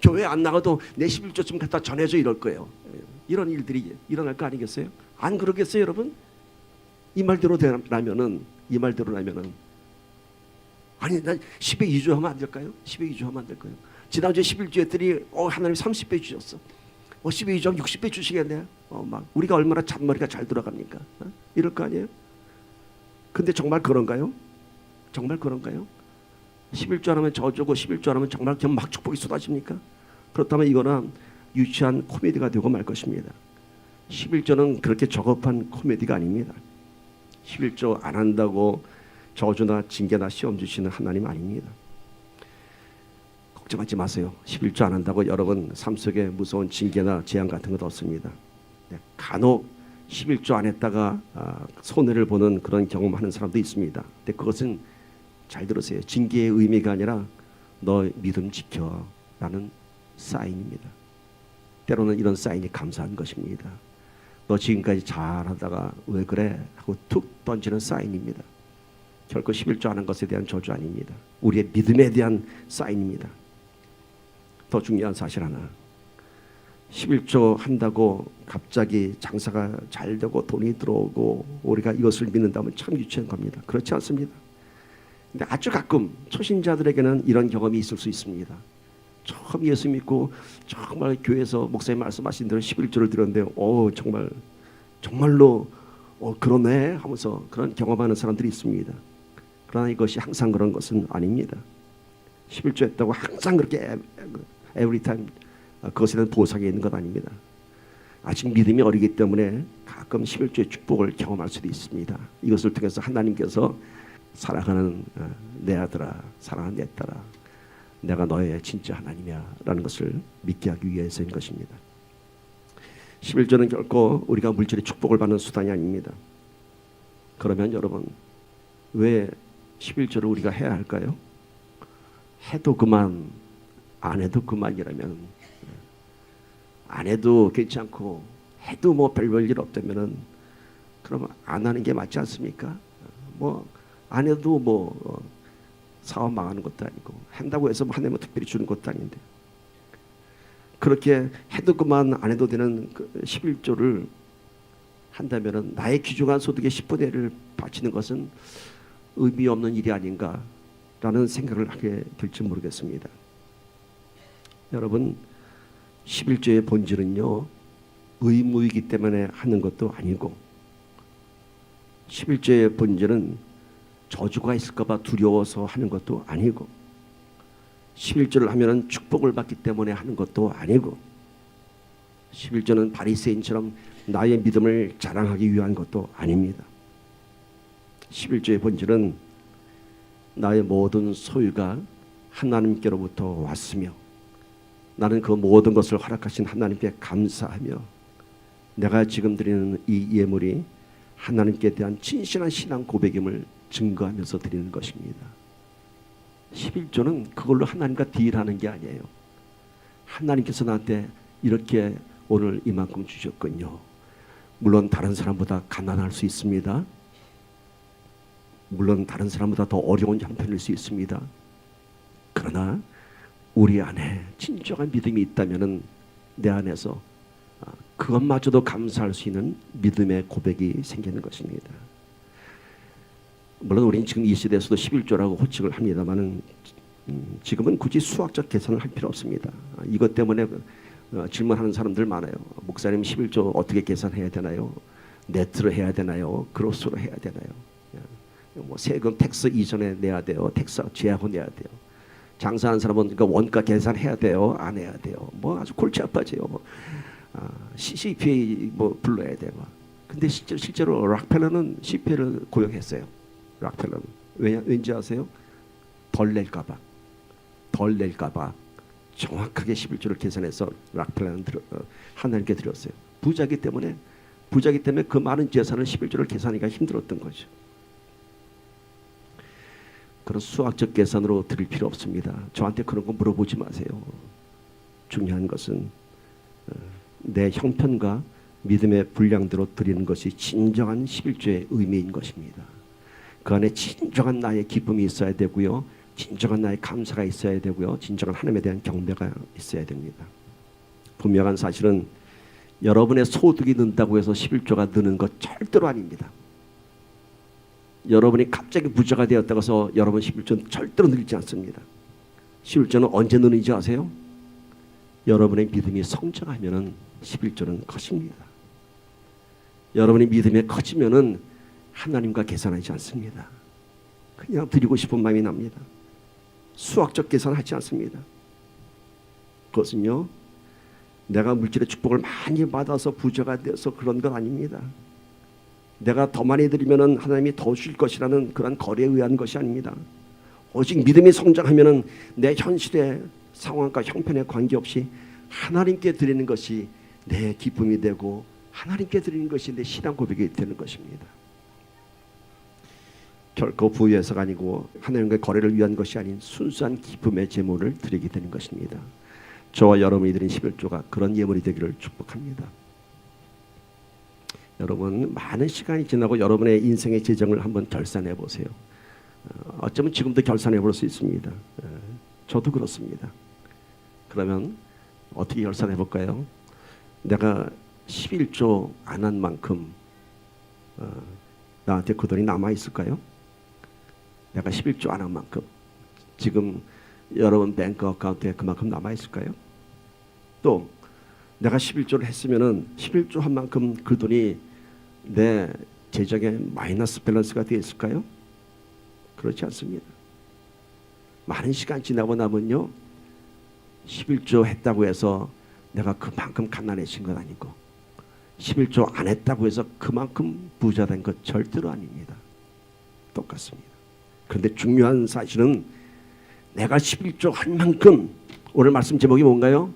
교회 안 나가도 내 11조 좀 갖다 전해줘 이럴 거예요. 이런 일들이 일어날 거 아니겠어요? 안 그러겠어요, 여러분? 이 말대로라면은 아니 나 10에 2조 하면 안 될까요? 10에 2조 하면 안 될까요? 지난주에 11조 했더니 하나님 30배 주셨어. 10에 2조 하면 60배 주시겠네요. 막 우리가 얼마나 잔머리가 잘 돌아갑니까? 이럴 거 아니에요? 근데 정말 그런가요? 정말 그런가요? 11조 하면 저주고 11조 하면 정말 그냥 막 축복이 쏟아집니까? 그렇다면 이거는 유치한 코미디가 되고 말 것입니다. 11조는 그렇게 저급한 코미디가 아닙니다. 11조 안 한다고 저주나 징계나 시험 주시는 하나님 아닙니다. 걱정하지 마세요. 11조 안 한다고 여러분 삶 속에 무서운 징계나 재앙 같은 것 없습니다. 간혹 11조 안 했다가 손해를 보는 그런 경험하는 사람도 있습니다. 근데 그것은 잘 들으세요. 징계의 의미가 아니라 너 믿음 지켜 라는 사인입니다. 때로는 이런 사인이 감사한 것입니다. 너 지금까지 잘하다가 왜 그래 하고 툭 던지는 사인입니다. 결코 11조 하는 것에 대한 저주 아닙니다. 우리의 믿음에 대한 사인입니다. 더 중요한 사실 하나, 11조 한다고 갑자기 장사가 잘 되고 돈이 들어오고 우리가 이것을 믿는다면 참 유치한 겁니다. 그렇지 않습니다. 근데 아주 가끔 초신자들에게는 이런 경험이 있을 수 있습니다. 처음 예수 믿고 정말 교회에서 목사님 말씀하신 대로 11조를 드렸는데 정말로 그러네 하면서 그런 경험하는 사람들이 있습니다. 그러나 이것이 항상 그런 것은 아닙니다. 11조 했다고 항상 그렇게 every time 그것에 대한 보상이 있는 건 아닙니다. 아직 믿음이 어리기 때문에 가끔 11조의 축복을 경험할 수도 있습니다. 이것을 통해서 하나님께서 사랑하는 내 아들아, 사랑하는 내 딸아, 내가 너의 진짜 하나님이야 라는 것을 믿게 하기 위해서인 것입니다. 11조는 결코 우리가 물질의 축복을 받는 수단이 아닙니다. 그러면 여러분 왜 11조를 우리가 해야 할까요? 해도 그만 안 해도 그만이라면, 안 해도 괜찮고 해도 뭐 별별 일 없다면은 그러면 안 하는 게 맞지 않습니까? 뭐 안 해도 뭐 사업 망하는 것도 아니고 한다고 해서 하나님은 특별히 주는 것도 아닌데, 그렇게 해도 그만 안 해도 되는 11조를 한다면은 나의 귀중한 소득의 10분의 1을 바치는 것은 의미 없는 일이 아닌가라는 생각을 하게 될지 모르겠습니다. 여러분 11조의 본질은요 의무이기 때문에 하는 것도 아니고, 11조의 본질은 저주가 있을까 봐 두려워서 하는 것도 아니고, 11조를 하면은 축복을 받기 때문에 하는 것도 아니고, 11조는 바리새인처럼 나의 믿음을 자랑하기 위한 것도 아닙니다. 11조의 본질은 나의 모든 소유가 하나님께로부터 왔으며 나는 그 모든 것을 허락하신 하나님께 감사하며 내가 지금 드리는 이 예물이 하나님께 대한 진실한 신앙 고백임을 증거하면서 드리는 것입니다. 11조는 그걸로 하나님과 딜하는 게 아니에요. 하나님께서 나한테 이렇게 오늘 이만큼 주셨군요. 물론 다른 사람보다 가난할 수 있습니다. 물론 다른 사람보다 더 어려운 형편일 수 있습니다. 그러나 우리 안에 진정한 믿음이 있다면은 내 안에서 그것마저도 감사할 수 있는 믿음의 고백이 생기는 것입니다. 물론 우리는 지금 이 시대에서도 11조라고 호칭을 합니다만은 지금은 굳이 수학적 계산을 할 필요 없습니다. 이것 때문에 질문하는 사람들 많아요. 목사님 11조 어떻게 계산해야 되나요? 네트로 해야 되나요? 그로스로 해야 되나요? 뭐 세금 텍스 이전에 내야 돼요? 텍스 제하고 내야 돼요? 장사하는 사람은 그 원가 계산해야 돼요? 안 해야 돼요? 뭐 아주 골치 아파져요. 뭐 CPA 뭐 불러야 돼요. 근데 실제로 락펠러는 CPA를 고용했어요. 락펠러는 왠지 아세요? 덜 낼까봐 정확하게 11조를 계산해서 락펠러는 하나님께 드렸어요. 부자기 때문에 그 많은 재산을 11조를 계산하기가 힘들었던 거죠. 그런 수학적 계산으로 드릴 필요 없습니다. 저한테 그런 거 물어보지 마세요. 중요한 것은 내 형편과 믿음의 분량대로 드리는 것이 진정한 11조의 의미인 것입니다. 그 안에 진정한 나의 기쁨이 있어야 되고요. 진정한 나의 감사가 있어야 되고요. 진정한 하나님에 대한 경배가 있어야 됩니다. 분명한 사실은 여러분의 소득이 는다고 해서 11조가 느는 것 절대로 아닙니다. 여러분이 갑자기 부자가 되었다고 해서 여러분 11조는 절대로 늘지 않습니다. 11조는 언제 느는지 아세요? 여러분의 믿음이 성장하면 11조는 커집니다. 여러분의 믿음이 커지면 하나님과 계산하지 않습니다. 그냥 드리고 싶은 마음이 납니다. 수학적 계산하지 않습니다. 그것은요, 내가 물질의 축복을 많이 받아서 부자가 돼서 그런 건 아닙니다. 내가 더 많이 드리면 하나님이 더 주실 것이라는 그런 거래에 의한 것이 아닙니다. 오직 믿음이 성장하면 내 현실의 상황과 형편에 관계없이 하나님께 드리는 것이 내 기쁨이 되고 하나님께 드리는 것이 내 신앙 고백이 되는 것입니다. 결코 부유해서가 아니고 하나님과의 거래를 위한 것이 아닌 순수한 기쁨의 제물을 드리게 되는 것입니다. 저와 여러분이 드린 11조가 그런 예물이 되기를 축복합니다. 여러분, 많은 시간이 지나고 여러분의 인생의 재정을 한번 결산해 보세요. 어쩌면 지금도 결산해 볼 수 있습니다. 저도 그렇습니다. 그러면 어떻게 결산해 볼까요? 내가 11조 안 한 만큼 나한테 그 돈이 남아 있을까요? 내가 11조 안 한 만큼 지금 여러분 뱅크 어카운트에 그만큼 남아 있을까요? 또 내가 11조를 했으면은 11조 한 만큼 그 돈이 내 재정에 마이너스 밸런스가 되어 있을까요? 그렇지 않습니다. 많은 시간 지나고 나면요, 11조 했다고 해서 내가 그만큼 가난해진 건 아니고 11조 안 했다고 해서 그만큼 부자 된 것 절대로 아닙니다. 똑같습니다. 그런데 중요한 사실은 내가 11조 한 만큼, 오늘 말씀 제목이 뭔가요?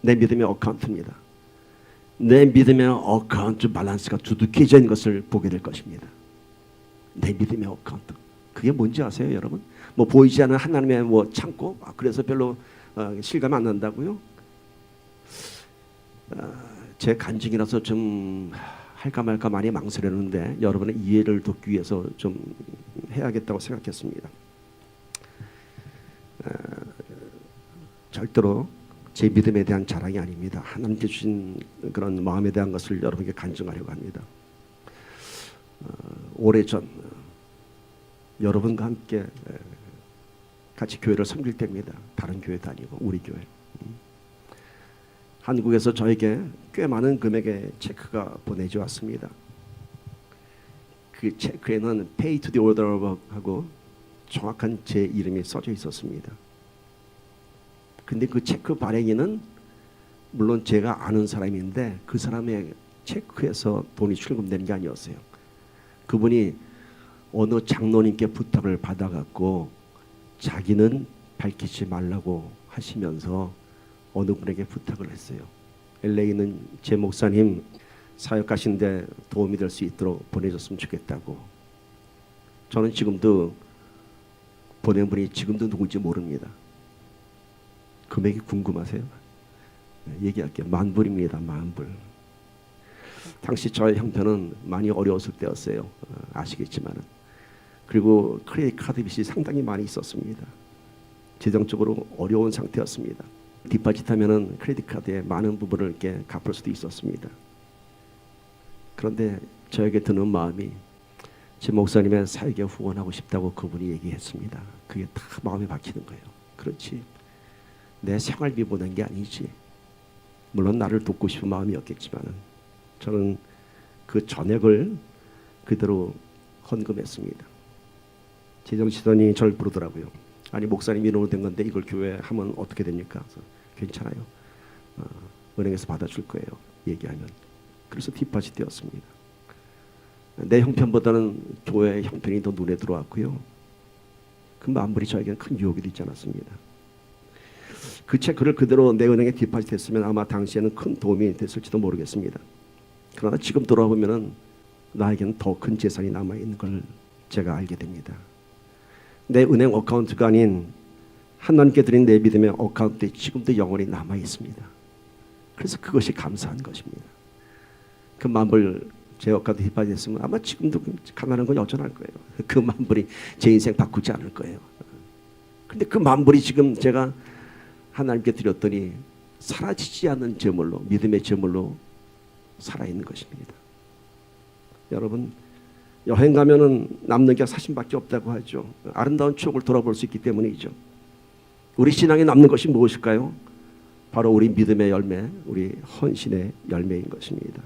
내 믿음의 어카운트입니다. 내 믿음의 어카운트 밸런스가 두둑해진 것을 보게 될 것입니다. 내 믿음의 어카운트. 그게 뭔지 아세요, 여러분? 뭐 보이지 않는 하나님의 뭐 창고? 그래서 별로 실감 안 난다고요? 제 간증이라서 좀 할까 말까 많이 망설였는데 여러분의 이해를 돕기 위해서 좀 해야겠다고 생각했습니다. 절대로 제 믿음에 대한 자랑이 아닙니다. 하나님께 주신 그런 마음에 대한 것을 여러분에게 간증하려고 합니다. 오래전 여러분과 함께 같이 교회를 섬길 때입니다. 다른 교회도 아니고 우리 교회. 한국에서 저에게 꽤 많은 금액의 체크가 보내져 왔습니다. 그 체크에는 Pay to the order 하고 정확한 제 이름이 써져 있었습니다. 근데 그 체크 발행인은 물론 제가 아는 사람인데 그 사람의 체크에서 돈이 출금되는 게 아니었어요. 그분이 어느 장로님께 부탁을 받아갖고 자기는 밝히지 말라고 하시면서 어느 분에게 부탁을 했어요. LA 있는 제 목사님 사역하신데 도움이 될 수 있도록 보내줬으면 좋겠다고. 저는 지금도 보낸 분이 지금도 누군지 모릅니다. 금액이 궁금하세요? 얘기할게요. 10,000불입니다. 10,000불. 당시 저의 형편은 많이 어려웠을 때였어요. 아시겠지만은. 그리고 크레딧 카드 빚이 상당히 많이 있었습니다. 재정적으로 어려운 상태였습니다. 디파짓하면은 크레딧 카드의 많은 부분을 이렇게 갚을 수도 있었습니다. 그런데 저에게 드는 마음이 제 목사님의 사역에 후원하고 싶다고 그분이 얘기했습니다. 그게 다 마음에 박히는 거예요. 그렇지. 내 생활비 보낸 게 아니지. 물론 나를 돕고 싶은 마음이었겠지만 저는 그 전액을 그대로 헌금했습니다. 재정치단이 저를 부르더라고요. 아니 목사님 이름으로 된 건데 이걸 교회에 하면 어떻게 됩니까? 그래서 괜찮아요. 은행에서 받아줄 거예요. 얘기하면. 그래서 뒷받이 되었습니다. 내 형편보다는 교회의 형편이 더 눈에 들어왔고요. 그 만불이 저에게는 큰 유혹이 되지 않았습니다. 그 체크를 그대로 내 은행에 뒷받이 됐으면 아마 당시에는 큰 도움이 됐을지도 모르겠습니다. 그러나 지금 돌아보면 나에게는 더 큰 재산이 남아있는 걸 제가 알게 됩니다. 내 은행 어카운트가 아닌 하나님께 드린 내 믿음의 어카운트에 지금도 영원히 남아있습니다. 그래서 그것이 감사한 것입니다. 그 만불 제 어카운트 뒷받이 됐으면 아마 지금도 가난한 건 여전할 거예요. 그 만불이 제 인생 바꾸지 않을 거예요. 근데 그 만불이 지금 제가 하나님께 드렸더니 사라지지 않는 제물로, 믿음의 제물로 살아있는 것입니다. 여러분, 여행 가면은 남는 게 사심밖에 없다고 하죠. 아름다운 추억을 돌아볼 수 있기 때문이죠. 우리 신앙에 남는 것이 무엇일까요? 바로 우리 믿음의 열매, 우리 헌신의 열매인 것입니다.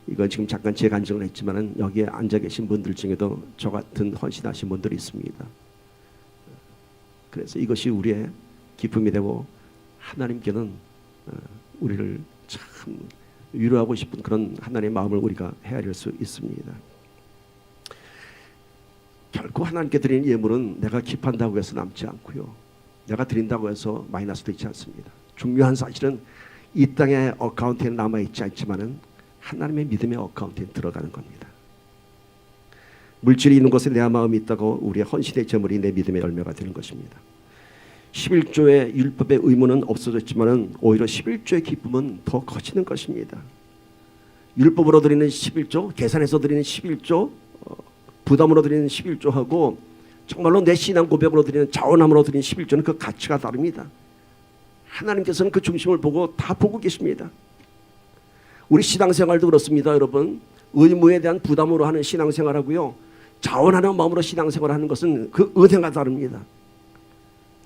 이건 지금 잠깐 제 간증을 했지만은 여기에 앉아 계신 분들 중에도 저 같은 헌신하신 분들이 있습니다. 그래서 이것이 우리의 기쁨이 되고 하나님께는 우리를 참 위로하고 싶은 그런 하나님의 마음을 우리가 헤아릴 수 있습니다. 결코 하나님께 드리는 예물은 내가 기뻐한다고 해서 남지 않고요. 내가 드린다고 해서 마이너스도 있지 않습니다. 중요한 사실은 이 땅의 어카운트에 남아있지 않지만은 하나님의 믿음의 어카운트에 들어가는 겁니다. 물질이 있는 곳에 내 마음이 있다고 우리의 헌신의 제물이 내 믿음의 열매가 되는 것입니다. 11조의 율법의 의무는 없어졌지만 오히려 11조의 기쁨은 더 커지는 것입니다. 율법으로 드리는 11조, 계산해서 드리는 11조, 부담으로 드리는 11조하고 정말로 내 신앙 고백으로 드리는 자원함으로 드리는 11조는 그 가치가 다릅니다. 하나님께서는 그 중심을 보고 다 보고 계십니다. 우리 신앙생활도 그렇습니다. 여러분, 의무에 대한 부담으로 하는 신앙생활하고요, 자원하는 마음으로 신앙생활하는 것은 그 은혜가 다릅니다.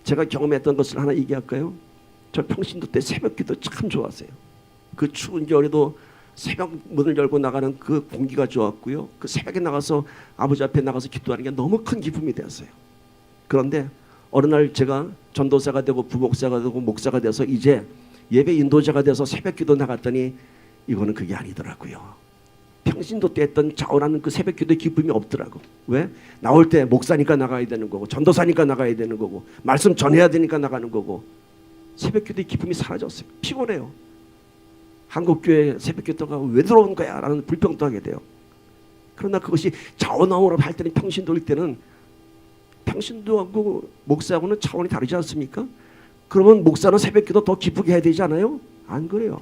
제가 경험했던 것을 하나 얘기할까요? 저 평신도 때 새벽기도 참 좋았어요. 그 추운 겨울에도 새벽 문을 열고 나가는 그 공기가 좋았고요. 그 새벽에 나가서 아버지 앞에 나가서 기도하는 게 너무 큰 기쁨이 되었어요. 그런데 어느 날 제가 전도사가 되고 부목사가 되고 목사가 돼서 이제 예배 인도자가 돼서 새벽기도 나갔더니 이거는 그게 아니더라고요. 평신도 때 했던 자원하는 그 새벽기도의 기쁨이 없더라고. 왜? 나올 때 목사니까 나가야 되는 거고 전도사니까 나가야 되는 거고 말씀 전해야 되니까 나가는 거고 새벽기도의 기쁨이 사라졌어요. 피곤해요. 한국교회 새벽기도가 왜 들어온 거야? 라는 불평도 하게 돼요. 그러나 그것이 자원함으로 할 때는 평신도일 때는 평신도하고 목사하고는 차원이 다르지 않습니까? 그러면 목사는 새벽기도 더 기쁘게 해야 되지 않아요? 안 그래요.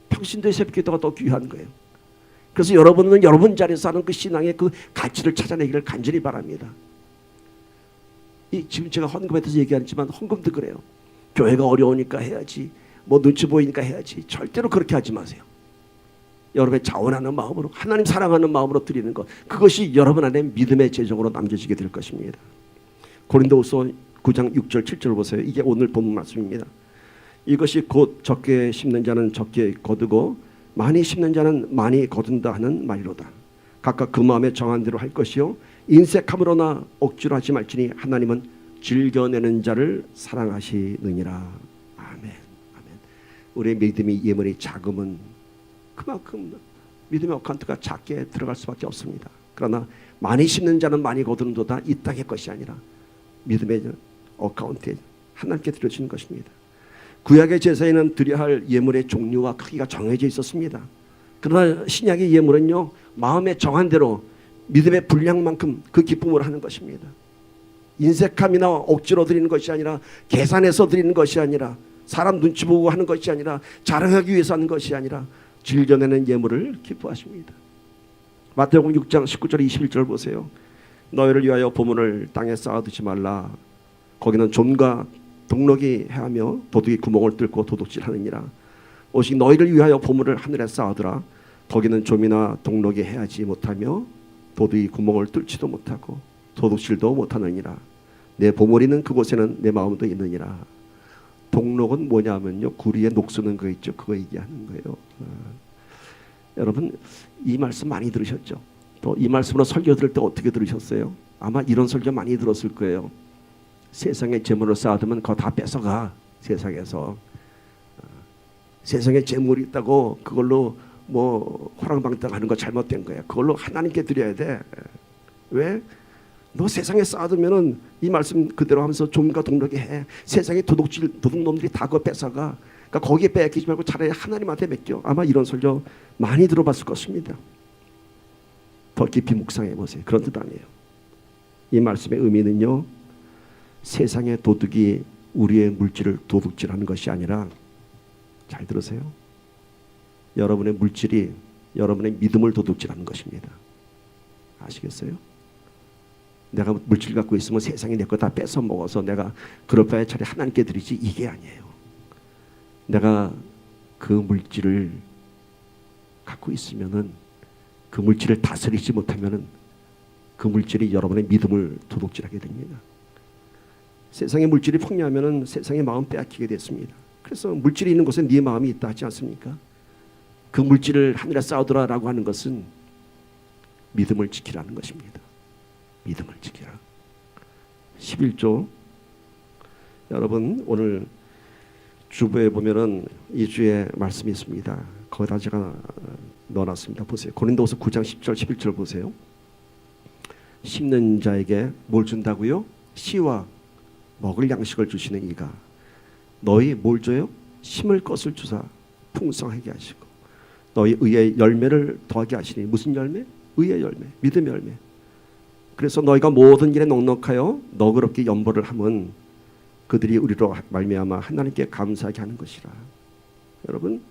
평신도의 새벽기도가 더 귀한 거예요. 그래서 여러분은 여러분 자리에서 하는 그 신앙의 그 가치를 찾아내기를 간절히 바랍니다. 지금 제가 헌금에 대해서 얘기하지만 헌금도 그래요. 교회가 어려우니까 해야지, 뭐 눈치 보이니까 해야지. 절대로 그렇게 하지 마세요. 여러분의 자원하는 마음으로, 하나님 사랑하는 마음으로 드리는 것, 그것이 여러분 안에 믿음의 재정으로 남겨지게 될 것입니다. 고린도후서 9장 6절 7절 보세요. 이게 오늘 본문 말씀입니다. 이것이 곧 적게 심는 자는 적게 거두고 많이 심는 자는 많이 거둔다 하는 말이로다. 각각 그 마음에 정한 대로 할 것이요 인색함으로나 억지로 하지 말지니 하나님은 즐겨내는 자를 사랑하시느니라. 아멘. 아멘. 우리의 믿음이 예물이 작으면 그만큼 믿음의 어카운트가 작게 들어갈 수밖에 없습니다. 그러나 많이 심는 자는 많이 거두는도다. 이 땅의 것이 아니라 믿음의 어카운트에 하나님께 드려지는 것입니다. 구약의 제사에는 드려야 할 예물의 종류와 크기가 정해져 있었습니다. 그러나 신약의 예물은요, 마음에 정한 대로 믿음의 분량만큼 그 기쁨을 하는 것입니다. 인색함이나 억지로 드리는 것이 아니라, 계산해서 드리는 것이 아니라, 사람 눈치 보고 하는 것이 아니라, 자랑하기 위해서 하는 것이 아니라 즐겨내는 예물을 기뻐하십니다. 마태복음 6장 19절 21절 보세요. 너희를 위하여 보물을 땅에 쌓아두지 말라. 거기는 좀과 동록이 해하며 도둑이 구멍을 뚫고 도둑질하느니라. 오직 너희를 위하여 보물을 하늘에 쌓아두라. 거기는 좀이나 동록이 해하지 못하며 도둑이 구멍을 뚫지도 못하고 도둑질도 못하느니라. 내 보물이 있는 그곳에는 내 마음도 있느니라. 동록은 뭐냐면요, 구리에 녹 쓰는 거 있죠. 그거 얘기하는 거예요. 여러분, 이 말씀 많이 들으셨죠? 또 이 말씀으로 설교 들을 때 어떻게 들으셨어요? 아마 이런 설교 많이 들었을 거예요. 세상에 재물을 쌓아두면 그거 다 뺏어가. 세상에서 세상에 재물이 있다고 그걸로 뭐 호랑방탕하는 거 잘못된 거야. 그걸로 하나님께 드려야 돼. 왜? 너 세상에 쌓아두면은 이 말씀 그대로 하면서 종과 동력이 해. 세상에 도둑놈들이 다 그거 뺏어가. 그러니까 거기에 뺏기지 말고 차라리 하나님한테 맡겨. 아마 이런 설교 많이 들어봤을 것입니다. 더 깊이 묵상해 보세요. 그런 뜻 아니에요. 이 말씀의 의미는요, 세상의 도둑이 우리의 물질을 도둑질하는 것이 아니라, 잘 들으세요, 여러분의 물질이 여러분의 믿음을 도둑질하는 것입니다. 아시겠어요? 내가 물질 갖고 있으면 세상이 내 거 다 뺏어 먹어서 내가 그럴 바에 차라리 하나님께 드리지, 이게 아니에요. 내가 그 물질을 갖고 있으면은, 그 물질을 다스리지 못하면은 그 물질이 여러분의 믿음을 도둑질하게 됩니다. 세상의 물질이 풍요하면은 세상의 마음 빼앗기게 됐습니다. 그래서 물질이 있는 곳에 네 마음이 있다 하지 않습니까? 그 물질을 하늘에 쌓아두라라고 하는 것은 믿음을 지키라는 것입니다. 믿음을 지키라. 11조. 여러분, 오늘 주보에 보면은 이 주에 말씀이 있습니다. 거기다 제가 넣어놨습니다. 보세요. 고린도후서 9장 10절 11절 보세요. 심는 자에게 뭘 준다고요? 씨와 먹을 양식을 주시는 이가 너희 뭘 줘요? 심을 것을 주사 풍성하게 하시고 너희 의의 열매를 더하게 하시니. 무슨 열매? 의의 열매, 믿음의 열매. 그래서 너희가 모든 일에 넉넉하여 너그럽게 연보를 하면 그들이 우리로 말미암아 하나님께 감사하게 하는 것이라. 여러분,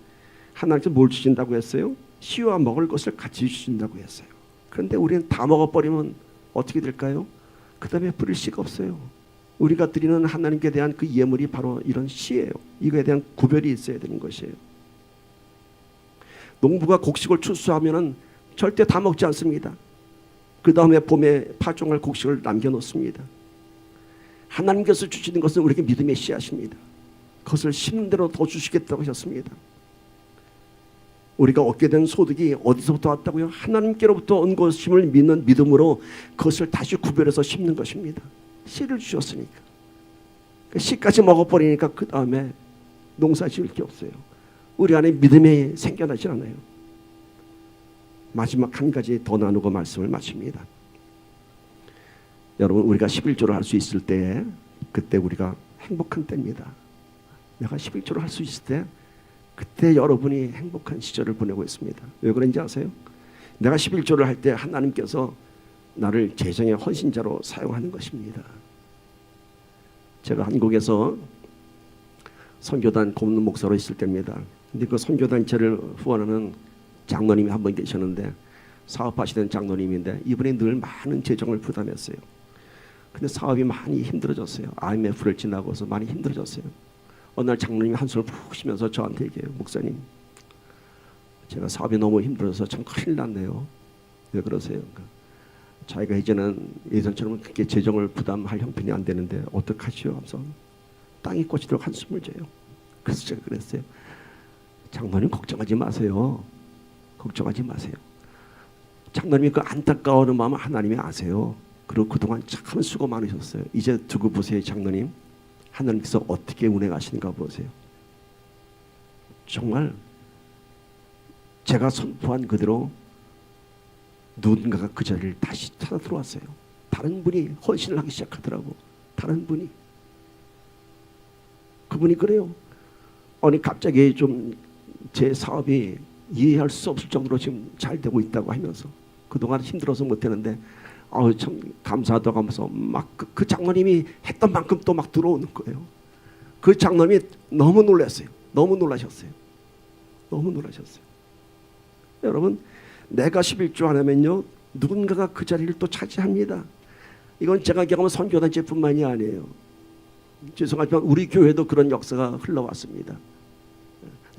하나님께서 뭘 주신다고 했어요? 씨와 먹을 것을 같이 주신다고 했어요. 그런데 우리는 다 먹어버리면 어떻게 될까요? 그 다음에 뿌릴 씨가 없어요. 우리가 드리는 하나님께 대한 그 예물이 바로 이런 씨예요. 이거에 대한 구별이 있어야 되는 것이에요. 농부가 곡식을 추수하면은 절대 다 먹지 않습니다. 그 다음에 봄에 파종할 곡식을 남겨놓습니다. 하나님께서 주시는 것은 우리에게 믿음의 씨앗입니다. 그것을 심는 대로 더 주시겠다고 하셨습니다. 우리가 얻게 된 소득이 어디서부터 왔다고요? 하나님께로부터 온 것임을 믿는 믿음으로 그것을 다시 구별해서 심는 것입니다. 씨를 주셨으니까. 씨까지 먹어버리니까 그 다음에 농사 지을 게 없어요. 우리 안에 믿음이 생겨나지 않아요. 마지막 한 가지 더 나누고 말씀을 마칩니다. 여러분, 우리가 11조를 할 수 있을 때, 그때 우리가 행복한 때입니다. 내가 11조를 할 수 있을 때, 그때 여러분이 행복한 시절을 보내고 있습니다. 왜 그런지 아세요? 내가 11조를 할 때 하나님께서 나를 재정의 헌신자로 사용하는 것입니다. 제가 한국에서 선교단 고문 목사로 있을 때입니다. 근데 그 선교단체를 후원하는 장로님이 한 분 계셨는데, 사업하시던 장로님인데 이분이 늘 많은 재정을 부담했어요. 근데 사업이 많이 힘들어졌어요. IMF를 지나고서 많이 힘들어졌어요. 어느 날 장로님이 한숨을 푹 쉬면서 저한테 얘기해요. 목사님, 제가 사업이 너무 힘들어서 참 큰일 났네요. 왜 그러세요? 그러니까 자기가 이제는 예전처럼 그렇게 재정을 부담할 형편이 안 되는데 어떡하지요? 하면서 땅이 꽂히도록 한숨을 져요. 그래서 제가 그랬어요. 장로님, 걱정하지 마세요. 걱정하지 마세요. 장로님이 그 안타까워하는 마음을 하나님이 아세요. 그리고 그동안 참 수고 많으셨어요. 이제 두고 보세요. 장로님, 하나님께서 어떻게 운행하시는가 보세요. 정말 제가 선포한 그대로 누군가가 그 자리를 다시 찾아 들어왔어요. 다른 분이 헌신을 하기 시작하더라고. 다른 분이. 그분이 그래요. 아니 갑자기 좀 제 사업이 이해할 수 없을 정도로 지금 잘 되고 있다고 하면서 그동안 힘들어서 못했는데 참 감사하다고 하면서 막 그 장로님이 했던 만큼 또 막 들어오는 거예요. 그 장로님이 너무 놀랐어요. 너무 놀라셨어요. 너무 놀라셨어요. 여러분, 내가 11조 하려면요, 누군가가 그 자리를 또 차지합니다. 이건 제가 경험한 선교단체뿐만이 아니에요. 죄송하지만 우리 교회도 그런 역사가 흘러왔습니다.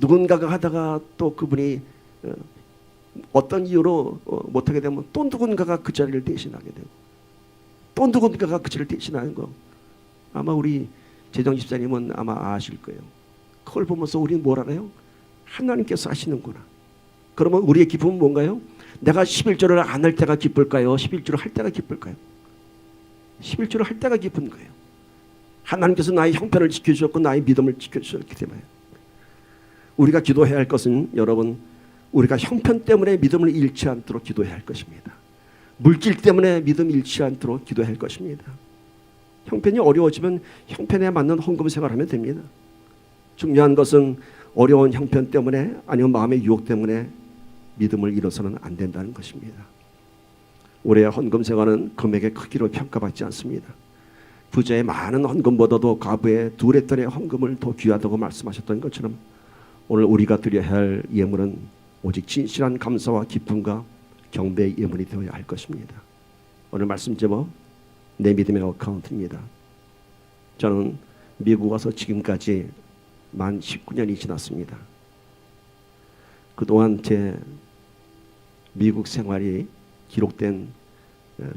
누군가가 하다가 또 그분이 어떤 이유로 못하게 되면 또 누군가가 그 자리를 대신하게 되고 또 누군가가 그 자리를 대신하는 거, 아마 우리 재정 집사님은 아마 아실 거예요. 그걸 보면서 우리는 뭘 알아요? 하나님께서 하시는구나. 그러면 우리의 기쁨은 뭔가요? 내가 11조를 안 할 때가 기쁠까요? 11조를 할 때가 기쁠까요? 11조를 할 때가 기쁜 거예요. 하나님께서 나의 형편을 지켜주셨고 나의 믿음을 지켜주셨기 때문에 우리가 기도해야 할 것은 여러분, 우리가 형편 때문에 믿음을 잃지 않도록 기도해야 할 것입니다. 물질 때문에 믿음을 잃지 않도록 기도해야 할 것입니다. 형편이 어려워지면 형편에 맞는 헌금 생활하면 됩니다. 중요한 것은 어려운 형편 때문에 아니면 마음의 유혹 때문에 믿음을 잃어서는 안 된다는 것입니다. 우리의 헌금 생활은 금액의 크기로 평가받지 않습니다. 부자의 많은 헌금보다도 과부의 둘의 딸의 헌금을 더 귀하다고 말씀하셨던 것처럼 오늘 우리가 드려야 할 예물은 오직 진실한 감사와 기쁨과 경배의 예물이 되어야 할 것입니다. 오늘 말씀 제목 내 믿음의 어카운트입니다. 저는 미국 와서 지금까지 만 19년이 지났습니다. 그동안 제 미국 생활이 기록된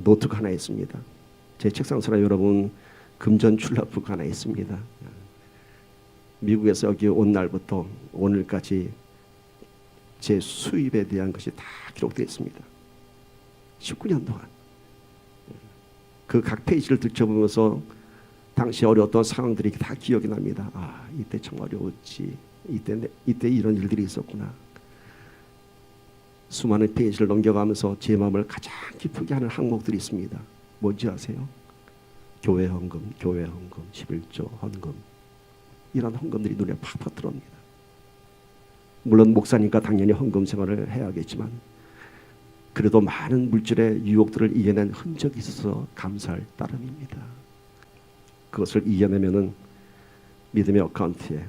노트가 하나 있습니다. 제 책상서에 여러분 금전 출납부가 하나 있습니다. 미국에서 여기 온 날부터 오늘까지 제 수입에 대한 것이 다 기록되어 있습니다. 19년 동안 그 각 페이지를 들춰보면서 당시 어려웠던 상황들이 다 기억이 납니다. 아, 이때 참 어려웠지. 이때 이런 일들이 있었구나. 수많은 페이지를 넘겨가면서 제 마음을 가장 기쁘게 하는 항목들이 있습니다. 뭔지 아세요? 교회 헌금, 11조 헌금, 이런 헌금들이 눈에 팍팍 들어옵니다. 물론 목사니까 당연히 헌금 생활을 해야겠지만 그래도 많은 물질의 유혹들을 이겨낸 흔적이 있어서 감사할 따름입니다. 그것을 이겨내면은 믿음의 어카운트에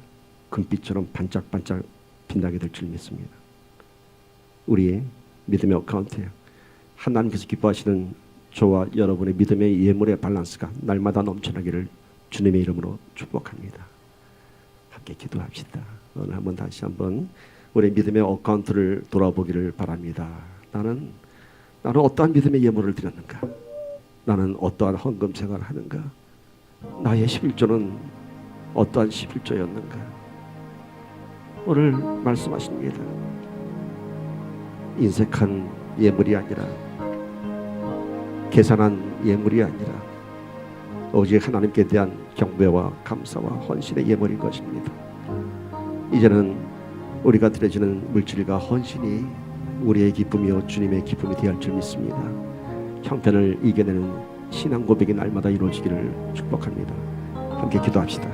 금빛처럼 반짝반짝 빛나게 될 줄 믿습니다. 우리 믿음의 어카운트에 하나님께서 기뻐하시는 저와 여러분의 믿음의 예물의 밸런스가 날마다 넘쳐나기를 주님의 이름으로 축복합니다. 함께 기도합시다. 오늘 한번 다시 한번 우리 믿음의 어카운트를 돌아보기를 바랍니다. 나는 어떠한 믿음의 예물을 드렸는가? 나는 어떠한 헌금 생활을 하는가? 나의 11조는 어떠한 11조였는가? 오늘 말씀하십니다. 인색한 예물이 아니라 계산한 예물이 아니라 오직 하나님께 대한 경배와 감사와 헌신의 예물인 것입니다. 이제는 우리가 드려지는 물질과 헌신이 우리의 기쁨이요 주님의 기쁨이 되어야 할 줄 믿습니다. 형편을 이겨내는 신앙 고백이 날마다 이루어지기를 축복합니다. 함께 기도합시다.